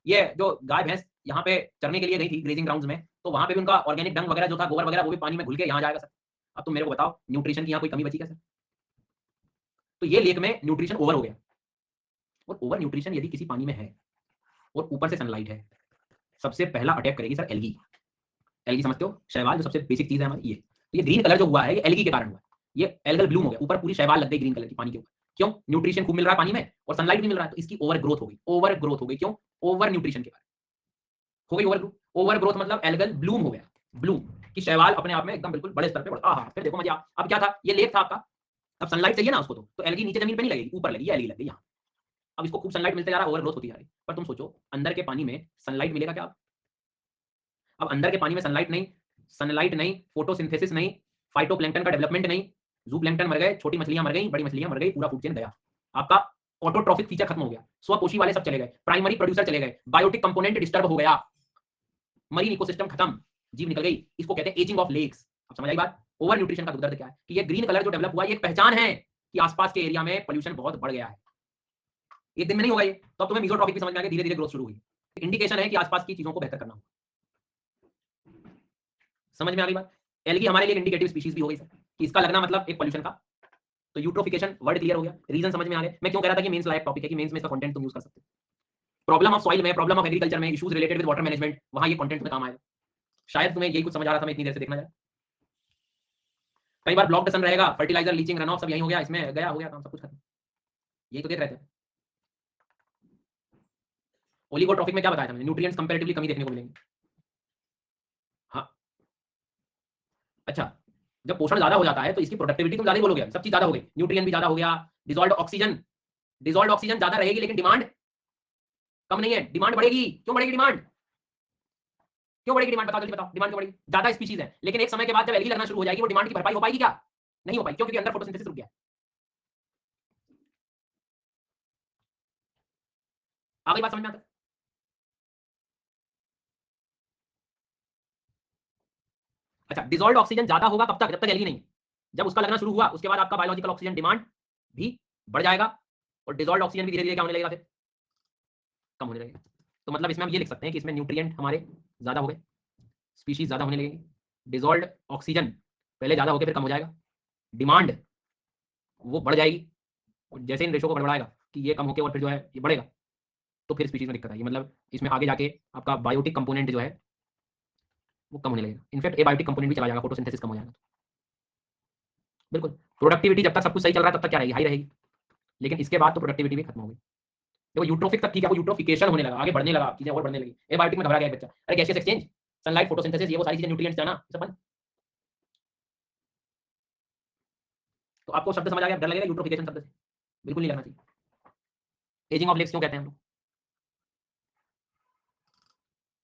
ये जो गाय भैंस यहाँ पे चरने के लिए गई थी ग्रेजिंग ग्राउंड्स में, तो वहां पे भी उनका ऑर्गेनिक डंग वगैरह जो था, गोबर वगैरह, वो भी पानी में घुल के यहाँ जाएगा सर। अब तुम मेरे को बताओ न्यूट्रिशन की यहाँ कोई कमी बची क्या सर? तो ये लेक में न्यूट्रिशन ओवर हो गया, और ओवर न्यूट्रिशन यदि किसी पानी में है और ऊपर से सनलाइट है, सबसे पहला अटैक करेगी सर एल्गी। एल्गी समझते हो, शैवाल, जो सबसे बेसिक चीज है हमारी ये। तो ये ग्रीन कलर जो हुआ है ये एल्गी के कारण हुआ है, ये एल्गल ब्लूम हो गया, ऊपर पूरी शैवाल लग गई ग्रीन कलर की पानी के ऊपर। क्यों? न्यूट्रिशन खूब मिल रहा है पानी में और सनलाइट भी मिल रहा है, तो इसकी ओवर ग्रोथ हो गई। ओवर ग्रोथ हो गई क्यों? ओवर न्यूट्रिशन के कारण हो गई ओवर ग्रोथ। ओवर ग्रोथ मतलब एल्गल ब्लूम हो गया, ब्लूम कि शैवाल अपने आप में एकदम बिल्कुल बड़े स्तर पे बढ़ा। फिर देखो मजा। अब क्या था, ये लेक था आपका, अब सनलाइट चाहिए ना उसको, तो एल्गी नीचे जमीन पे नहीं लगेगी, ऊपर लगेगी, एल्गी लग गई यहाँ। अब इसको खूब सनलाइट मिलते जा रहा है, ओवर ग्रोथ होती जा रही है। पर तुम सोचो अंदर के पानी में सनलाइट मिलेगा क्या? अब अंदर के पानी में सनलाइट नहीं, फोटोसिंथेसिस नहीं, फाइटोप्लैंक्टन का डेवलपमेंट नहीं, जूप्लैंक्टन मर गए, छोटी मछलियां मर गई, बड़ी मछलियां मर गई, पूरा फूड चेन गया। आपका ऑटोट्रॉफिक फीचर खत्म हो गया, स्वपोषी वाले सब चले गए, प्राइमरी प्रोड्यूसर चले गए, बायोटिक कंपोनेंट डिस्टर्ब हो गया, मरीन इकोसिस्टम खत्म, जीव निकल गई। इसको कहते हैं एजिंग ऑफ लेक्स। अब समझ आई बात? ओवर न्यूट्रिशन का दर्द क्या है कि ये ग्रीन कलर जो डेवलप हुआ, ये एक पहचान है कि आसपास के एरिया में पोल्यूशन बहुत बढ़ गया है। एक दिन में नहीं होगा ये, तो अब तुम्हें मीजोट्रॉपिक भी समझ में आ गया, धीरे धीरे ग्रोथ शुरू हुई। इंडिकेशन है कि आसपास की चीजों को बेहतर करना होगा। समझ में आ गई बात? एल्गी हमारे लिए इंडिकेटिव स्पीशीज भी हो गई सर, कि इसका लगना मतलब एक पोल्यूशन का। तो यूट्रोफिकेशन वर्ड क्लियर हो गया, रीजन समझ में आ गया। मैं क्यों कह रहा था कि मेंस लायक टॉपिक है, कि मेंस में इसका कंटेंट तुम यूज कर सकते हो। प्रॉब्लम ऑफ सॉइल में, प्रॉब्लम ऑफ एग्रीकल्चर में, issues related with water management, वहां ये कंटेंट में काम आएगा। शायद तुम्हें यही कुछ समझ आ रहा था, मैं इतनी देर से देखना जाए। कई बार ब्लॉक सन रहेगा, फर्टिलाइजर, लीचिंग, रन ऑफ सब यही हो गया, इसमें गया हो गया काम, सब कुछ खत्म। यही तो देख रहे थे। ओलिगोट्रॉफिक में क्या बताया था मैंने, न्यूट्रिएंट्स कंपैरेटिवली कमी देखने को मिलेंगे। हाँ, अच्छा, जब पोषण ज्यादा हो जाता है तो इसकी प्रोडक्टिविटी तुम ज्यादा ही बोलोगे, सब चीज ज्यादा हो गई, न्यूट्रिएंट भी ज्यादा हो गया, डिजॉल्व ऑक्सीजन ज्यादा रहेगी, लेकिन डिमांड कम नहीं है, डिमांड बढ़ेगी। क्यों बढ़ेगी डिमांड? क्यों बढ़ेगी डिमांड? बताओ जल्दी बताओ, डिमांड क्यों बढ़ेगी? ज्यादा स्पीशीज है, लेकिन एक समय के बाद जब एल्गी लगना शुरू हो जाएगी, वो डिमांड की भरपाई हो पाएगी क्या? नहीं हो पाएगी। क्यों? क्योंकि अंदर फोटोसिंथेसिस रुक गया। आगे बात समझ में आता है? अच्छा, डिजॉल्व ऑक्सीजन ज्यादा होगा कब तक? जब तक एल्गी नहीं। जब उसका लगना शुरू हुआ, उसके बाद आपका बायोलॉजिकल ऑक्सीजन डिमांड भी बढ़ जाएगा और डिजॉल्व ऑक्सीजन भी धीरे धीरे क्या होने लगेगा, फिर कम होने लगेगा। तो मतलब इसमें हम ये लिख सकते हैं कि इसमें न्यूट्रिएंट हमारे ज्यादा हो गए, स्पीशीज ज्यादा होने लगेगी, डिजॉल्व ऑक्सीजन पहले ज्यादा होकर फिर कम हो जाएगा, डिमांड वो बढ़ जाएगी, और जैसे इन रेशो को बढ़ाएगा कि ये कम होकर और फिर जो है ये बढ़ेगा, तो फिर स्पीशीज में दिक्कत आएगी। मतलब इसमें आगे जाके आपका बायोटिक कंपोनेंट जो है वो कम होने लगेगा। इनफैक्ट एबायोटिक कंपोनेंट भी चला जाएगा, फोटोसिंथेसिस कम हो जाएगा। बिल्कुल। प्रोडक्टिविटी जब तक सब कुछ सही चल रहा है तब तक क्या रहेगी, हाई रहेगी, लेकिन इसके बाद तो प्रोडक्टिविटी भी खत्म हो गई। देखो यूट्रोफिक तक ठीक है, वो यूट्रोफिकेशन होने लगा, आगे बढ़ने लगा, चीजें और बढ़ने लगी। एबायोटिक में घबरा गया एक बच्चा, अरे गैसियस एक्सचेंज, सनलाइट, फोटोसिंथेसिस, ये वो सारी चीजें, न्यूट्रिएंट्स जाना, सब बंद। तो आपको शब्द समझ आ गया? डर लगेगा यूट्रोफिकेशन शब्द से? बिल्कुल नहीं लगना चाहिए। एजिंग ऑफ लेग्स क्यों कहते हैं हम लोग?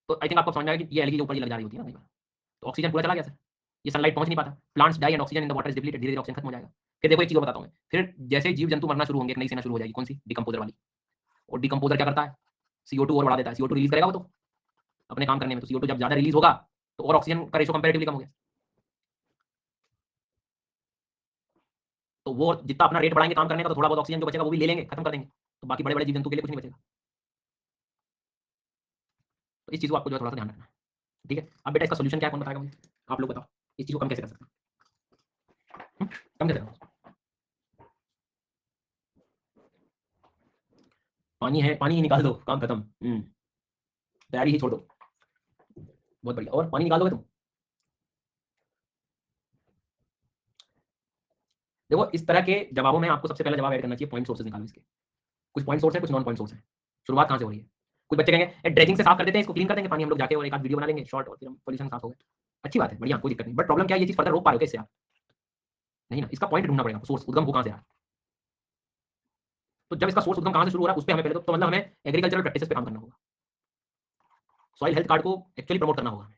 तो आई थिंक आपको समझ में आएगा कि ये एल्गी के ऊपर ही लग जा रही होती है ना कई बार। तो ऑक्सीजन पूरा चला गया सर, ये सनलाइट पहुंच नहीं पाता, plants die and oxygen in the water is depleted, धीरे धीरे ऑक्सीजन खत्म हो जाएगा। फिर देखो एक चीज बताता हूं मैं, फिर जैसे जीव जंतु मरना शुरू होंगे, एक नई सेना शुरू हो जाएगी, कौन सी? डिकम्पोजर वाली। और डिकम्पोजर क्या करता है? CO2 और बढ़ा देता है, CO2 रिलीज करेगा वो तो अपने काम करने में, तो CO2 जब ज्यादा रिलीज होगा तो और ऑक्सीजन का रेशो कंपैरेटिवली कम हो गया, तो वो जितना अपना रेट बढ़ाएंगे काम करने का, तो थोड़ा बहुत ऑक्सीजन जो बचेगा वो भी ले लेंगे, खत्म कर देंगे, तो बाकी बड़े बड़े जीव जंतु के लिए कुछ नहीं बचेगा। तो इस चीज को आपको जो है थोड़ा सा ध्यान रखना है, ठीक है? अब बेटा इसका सोल्यूशन क्या है, कौन बताएगा मुझे? आप लोग बताओ, इस चीज को कम कैसे कर सकते हैं? कम कैसे करें? पानी है, पानी ही निकाल दो, काम खत्म। तैयारी ही छोड़ दो। बहुत बढ़िया, और पानी निकाल दोगे तुम? देखो इस तरह के जवाबों में आपको सबसे पहला जवाब ऐड करना चाहिए पॉइंट सोर्सेज निकालो इसके। कुछ पॉइंट सोर्स है, कुछ नॉन पॉइंट सोर्स है। शुरुआत कहां से हो रही है? कुछ बच्चे कहेंगे ड्रेजिंग से साफ कर देते हैं, इसको क्लीन कर देंगे पानी हम लोग जाके, और एक आध वीडियो बना लेंगे शॉर्ट, और फिर हम पोल्यूशन साफ हो गया। अच्छी बात है, बढ़िया, कोई दिक्कत नहीं। बट प्रॉब्लम क्या है, ये चीज फर्दर रोक पा रहे हो कैसे आप? नहीं ना, इसका पॉइंट ढूंढना पड़ेगा, सोर्स, उद्गम को कहां से आ रहा है। तो जब इसका सोर्स उद्गम कहां से शुरू हो रहा है उस पर हमें पहले तो मतलब हमें एग्रीकल्चरल प्रैक्टिसेस पे काम करना होगा, सॉइल हेल्थ कार्ड को एक्चुअली प्रमोट करना होगा हमें,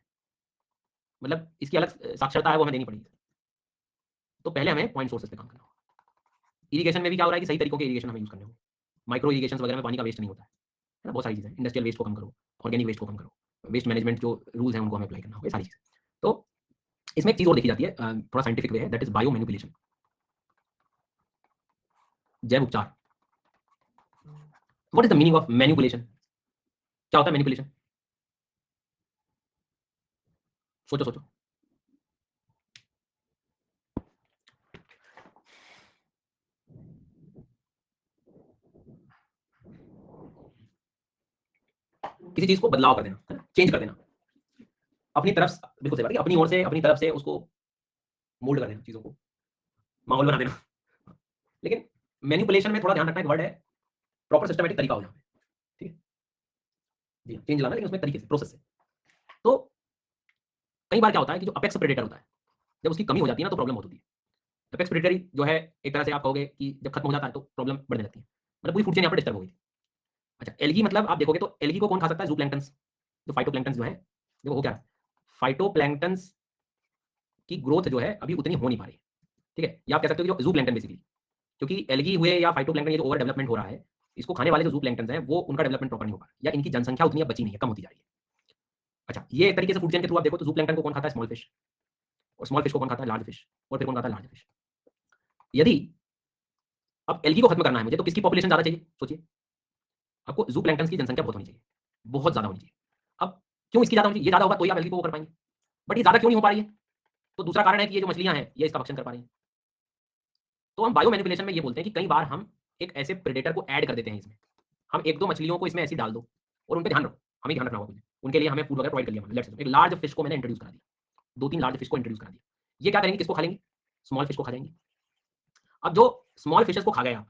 मतलब इसकी अलग साक्षरता है वो हमें देनी पड़ेगी। तो पहले हमें पॉइंट सोर्सेज पे काम करना होगा। इरिगेशन में भी क्या हो रहा है कि सही तरीकों के इरिगेशन हमें यूज करने होंगे, माइक्रो इरिगेशन वगैरह में पानी का वेस्ट नहीं होता है ना, बहुत सारी चीजें। इंडस्ट्रियल वेस्ट को कम करो, ऑर्गेनिक वेस्ट को कम करो, वेस्ट मैनेजमेंट जो रूल्स हैं उनको हमें अप्लाई करना होगा, ये सारी चीजें। तो इसमें एक चीज और देखी जाती है, थोड़ा साइंटिफिक वे है, दैट इज बायो मैनिपुलेशन, जैव उपचार। What is the meaning of manipulation? क्या होता है मैनिपुलेशन? सोचो सोचो। किसी चीज को बदलाव कर देना, चेंज कर देना अपनी तरफ, बिल्कुल सही बात है, अपनी ओर से, अपनी तरफ से उसको मोल्ड कर देना, चीजों को माहौल बना देना। लेकिन मैनिपुलेशन में थोड़ा ध्यान रखना, एक वर्ड है, प्रॉपर सिस्टमैटिक तरीका हो यहाँ पे, ठीक है जी, चेंज लाना, लेकिन उसमें तरीके से, प्रोसेस से। तो कई बार क्या होता है कि जो अपेक्स प्रेडेटर होता है, जब उसकी कमी हो जाती है ना तो प्रॉब्लम होती है। अपेक्स प्रेडेटरी जो है एक तरह से आप कहोगे कि जब खत्म हो जाता है तो प्रॉब्लम बढ़ने लगती है, मतलब पूरी फूड चेन यहाँ पर डिस्टर्ब हो गई थी। अच्छा, एल्गी मतलब आप देखोगे तो एल्गी को कौन खा सकता है? ज़ूप्लैंक्टन्स, जो फाइटोप्लैंक्टन्स जो है, देखो हो क्या है, फाइटोप्लैंक्टन्स की ग्रोथ जो है अभी उतनी हो नहीं पा रही है, ठीक है? या आप कह सकते हो कि जो ज़ूप्लैंक्टन बेसिकली, क्योंकि एल्गी हुए या फाइटोप्लैंक्टन ये जो ओवर डेवलपमेंट हो रहा है, इसको खाने वाले जो ज़ूप्लैंक्टन्स हैं वो उनका डेवलपमेंट प्रॉपर नहीं हो पा रहा है, या इनकी जनसंख्या उतनी अब बची नहीं है, कम होती जा रही है। अच्छा, ये एक तरीके से फूड चेन के थ्रू आप देखो तो ज़ूप्लैंक्टन को कौन खाता है? स्मॉल फिश, और स्मॉल फिश को कौन खाता है? लार्ज फिश, और फिर कौन खाता है? Large fish. यदि अब एल्गी को खत्म करना है मुझे, तो किसकी पॉपुलेशन ज़्यादा चाहिए? सोचिए, आपको ज़ूप्लैंक्टन्स की जनसंख्या बहुत होनी चाहिए, बहुत ज़्यादा होनी चाहिए। अब क्यों इसकी ज़्यादा होनी चाहिए? ये ज़्यादा होगा तो ही आप एल्गी को वो कर पाएँगे, बट ये ज़्यादा क्यों नहीं हो पा रही है? तो दूसरा कारण है कि ये जो मछलियाँ हैं, ये इसका भक्षण कर पा रही हैं। तो हम बायो मैनिपुलेशन में ये बोलते हैं कि कई बार हम एक ऐसे प्रेडेटर को ऐड कर देते हैं इसमें। हम 1-2 मछलियों को इसमें ऐसे डाल दो और उन पे ध्यान रखो, हमें ध्यान रखना होगा कुछ। उनके लिए हमें फूड वगैरह प्रोवाइड कर लिया, लेट्स से एक लार्ज फिश को मैंने इंट्रोड्यूस करा दिया, 2-3 लार्ज फिश को इंट्रोड्यूस करा दिया। ये क्या करेंगे? किसको खा लेंगे? स्मॉल फिश को खा जाएँगे। अब जो स्मॉल फिशेज़ को खा गया,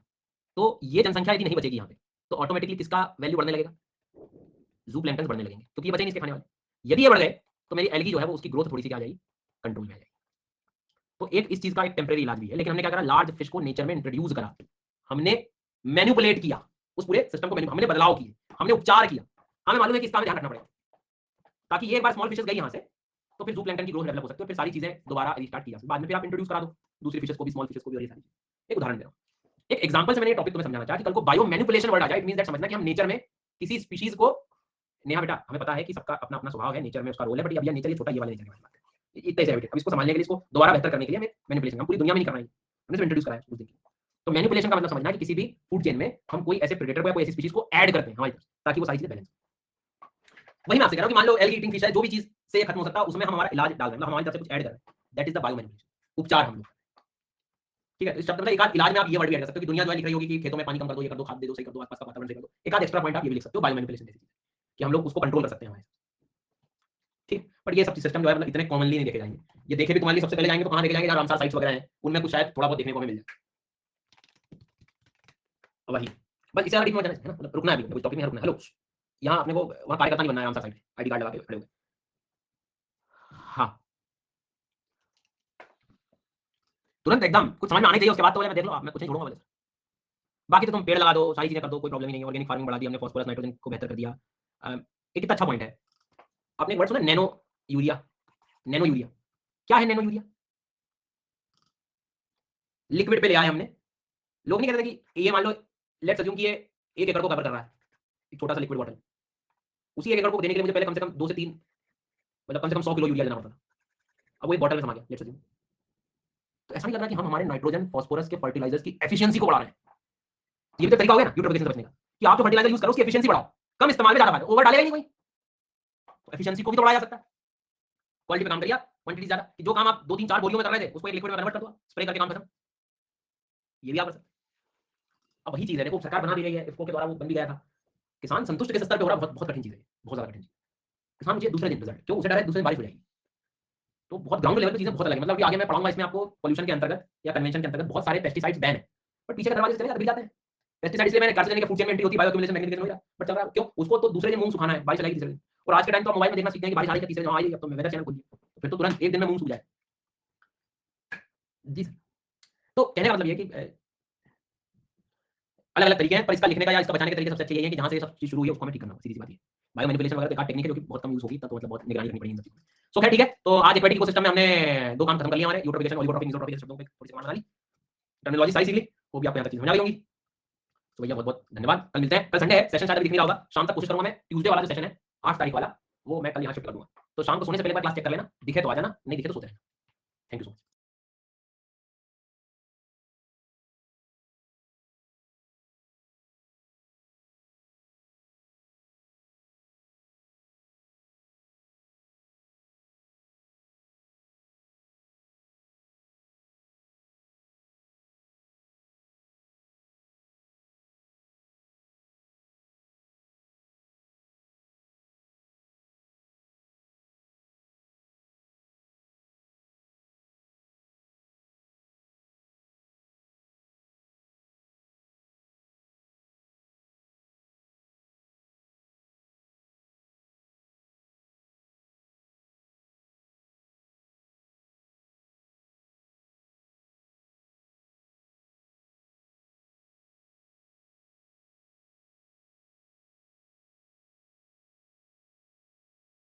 तो ये जनसंख्या यदि नहीं बचेगी यहाँ पे, तो ऑटोमैटिकली किसका वैल्यू बढ़ने लगेगा? ज़ूप्लैंक्टन्स बढ़ने लगेंगे, क्योंकि ये बचे नहीं इसके खाने वाले। यदि ये बढ़ गए, तो मेरी एल्गी जो है वो उसकी ग्रोथ थोड़ी-सी क्या आ जाएगी? कंट्रोल में आ जाएगी। तो एक इस चीज़ का एक टेम्परेरी इलाज भी है, लेकिन हमने क्या करा? लार्ज फिश को नेचर में इंट्रोड्यूस करा। हमने मैनिपुलेट किया, उस पूरे सिस्टम को हमने बदलाव किए, हमने उपचार किया। हमें मालूम है कि इसका हमें ध्यान रखना पड़ेगा, ताकि ये एक बार स्मॉल फिशेज़ गई यहाँ से, तो फिर ज़ूप्लैंक्टन की ग्रोथ डेवलप हो सकती है, फिर सारी चीज़ें दोबारा रिस्टार्ट की जा सकती है। बाद में फिर आप इंट्रोड्यूस करा दो, दूसरी फिशेज़ को भी, स्मॉल फिशेज़ को भी, और ये सारी चीज़ें। एक उदाहरण दे रहा हूँ। एक एग्जांपल से मैंने ये टॉपिक तुम्हें समझाना चाहा कि कल को बायो मैनिपुलेशन वर्ड आ जाए, इट मीन्स दैट समझना कि हम नेचर में किसी स्पीशीज़ को, नेहा बेटा हमें पता है कि सबका अपना-अपना स्वभाव है, नेचर में उसका रोल है, बट अब ये नेचर ये छोटा ये वाला नेचर की बात है। इतने से अब इसको संभालने के लिए, इसको दोबारा बेहतर करने के लिए हमें मैनिपुलेशन, हम पूरी दुनिया में नहीं कर रहे हैं, हमने सिर्फ इंट्रोड्यूस करा है कुछ दिन के लिए। तो मैनिपुलेशन का मतलब समझना है कि किसी भी फूड चेन में हम कोई ऐसे प्रेडेटर को या कोई ऐसी स्पीशीज़ को ऐड करते हैं हमारी तरफ से, ताकि वो सारी चीज़ें बैलेंस हो। वही मैं आपसे कह रहा हूँ कि मान लो एल्गी ईटिंग फिश है, जो भी चीज़ से ये खत्म हो सकता है, उसमें हम हमारा इलाज डाल रहे हैं, मतलब हमारी तरफ से कुछ ऐड कर रहे हैं। That is the bio manipulation, उपचार हम लोग। ठीक है, तो इस शब्द में एक आध इलाज में आप ये वर्ड भी ऐड कर सकते हो कि दुनिया जो है लिख रही होगी कि खेतों में पानी कम कर दो, ये कर दो, खाद दे दो, सही कर दो, आसपास का वातावरण सही कर दो। एक आध एक्स्ट्रा पॉइंट आप ये भी लिख सकते हो, बायो मैनिपुलेशन जैसी चीज़, कि हम लोग उसको कंट्रोल कर सकते हैं हमारे। ठीक, बट ये सब सिस्टम जो है मतलब इतने कॉमनली नहीं देखे जाएंगे। ये देखे भी तुम्हारे लिए सबसे पहले जाएंगे तो कहाँ देखे जाएंगे? जहाँ रामसर साइट्स वगैरह हैं, उनमें कुछ शायद थोड़ा बहुत देखने को हमें मिल जाए। वही, बस इससे ज़्यादा डीप में जाना है ना, मतलब रुकना है अभी, टॉपिक में रुकना है। हेलो, यहाँ अपने को वहाँ कार्यकर्ता नहीं बनना है रामसर साइट पे, आईडी कार्ड लगा के खड़े हो गए। हाँ, तुरंत एकदम कुछ समझ में आना चाहिए, उसके बाद तो मैं देख लो, मैं कुछ नहीं छोड़ूंगा बोले। बाकी तो तुम पेड़ लगा दो, सारी चीजें कर दो, कोई प्रॉब्लम ही नहीं है। ऑर्गेनिक फार्मिंग बढ़ा दी हमने, फास्फोरस नाइट्रोजन को बेहतर कर दिया। एक कितना अच्छा पॉइंट है, आपने एक वर्ड सुना नैनो यूरिया? नैनो यूरिया क्या है? नैनो यूरिया लिक्विड पे ले आए हमने। लोग नहीं कहते कि ये मान लो, लेट्स अज्यूम कि ये 1 एकड़ को कवर कर रहा है, एक छोटा सा लिक्विड बॉटल। उसी 1 एकड़ को देने के लिए मुझे पहले कम से कम 2 से 3, मतलब कम से कम 100 किलो यूरिया देना पड़ता था। अब वो एक बॉटल में समा गया, लेट्स अज्यूम। तो ऐसा नहीं लग रहा कि हम हमारे नाइट्रोजन फास्फोरस के फर्टिलाइजर्स की एफिशिएंसी को बढ़ा रहे हैं? ये भी तो तरीका हो गया ना यूट्रोफिकेशन से बचने का, कि आप जो फर्टिलाइजर यूज करो उसकी एफिशिएंसी बढ़ाओ, कम इस्तेमाल में ज्यादा फायदा, ओवर डालेगा ही नहीं कोई, तो एफिशिएंसी को भी तो बढ़ाया जा सकता है। क्वालिटी पे काम करिए, क्वांटिटी ज्यादा, कि जो काम आप 2-3-4 बोरियों में कर रहे थे उसको एक लिक्विड में कन्वर्ट कर दो, स्प्रे करके काम खत्म। ये भी आप कर सकते हैं। अब वही चीज है, देखो सरकार बना भी रही है, इफको के द्वारा वो बन भी गया था। किसान संतुष्ट के स्तर पे हो रहा है, बहुत बहुत कठिन चीज है, बहुत ज्यादा कठिन चीज। किसान मुझे दूसरे दिन रिजल्ट, क्यों? उसे डर है दूसरे दिन बारिश हो जाएगी। तो बहुत ग्राउंड लेवल पे चीजें बहुत अलग है, मतलब कि आगे मैं पढ़ाऊंगा इसमें आपको, पोल्यूशन के अंतर्गत या कन्वेंशन के अंतर्गत बहुत सारे पेस्टिसाइड्स बैन है, बट पीछे के दरवाजे से चले जाते हैं। पेस्टिसाइड इसलिए मैंने कार्सिनोजेनिक के फूड चेन में एंट्री होती है, बायो एक्यूमुलेशन मैग्नीफिकेशन हो रहा है, बट चल रहा है क्यों? उसको तो दूसरे दिन मूंग सुखाना है, बारिश चलेगी तीसरे दिन। और आज के टाइम तो मोबाइल में देखना सीखते हैं कि बारिश आ रही है तीसरे दिन, हाँ आई, अब तो वेदर चैनल खोलिए, फिर तो तुरंत एक दिन में मूंग सूख जाए। जी सर, तो कहने का मतलब ये है कि अलग अलग तरीके हैं, पर इसका लिखने का या इसका बचाने के तरीके सबसे अच्छे यही है कि जहां से ये सब चीज शुरू हुई है उसको हमें ठीक करना होगा, सीधी सी बात है। बायो मैनिपुलेशन वगैरह बेकार टेक्निक है जो कि बहुत कम यूज होगी, तब तो मतलब बहुत निगरानी रखनी पड़ेगी इन सब चीजों में। सो खैर ठीक है, तो आज एक्वेटिक इकोसिस्टम में हमने 2 काम खत्म कर लिए हमारे, यूट्रोफिकेशन, ओलिगोट्रॉपिक, मेसोट्रॉपिक शब्दों पे थोड़ी सी कमांड बना ली, टर्मिनोलॉजी सारी सीख ली, वो भी आपको यहाँ तक चीज समझ आ गई होंगी। तो भैया बहुत बहुत धन्यवाद, कल मिलते हैं। कल संडे है, सेशन शायद अभी दिख नहीं रहा होगा, शाम तक कोशिश करूंगा मैं, ट्यूसडे वाला जो सेशन है 8 तारीख वाला, वो मैं कल यहाँ शिफ्ट कर दूंगा। तो शाम को सोने से पहले एक बार क्लास चेक कर लेना, दिखे तो आ जाना, नहीं दिखे तो सोते रहना। Thank you so much.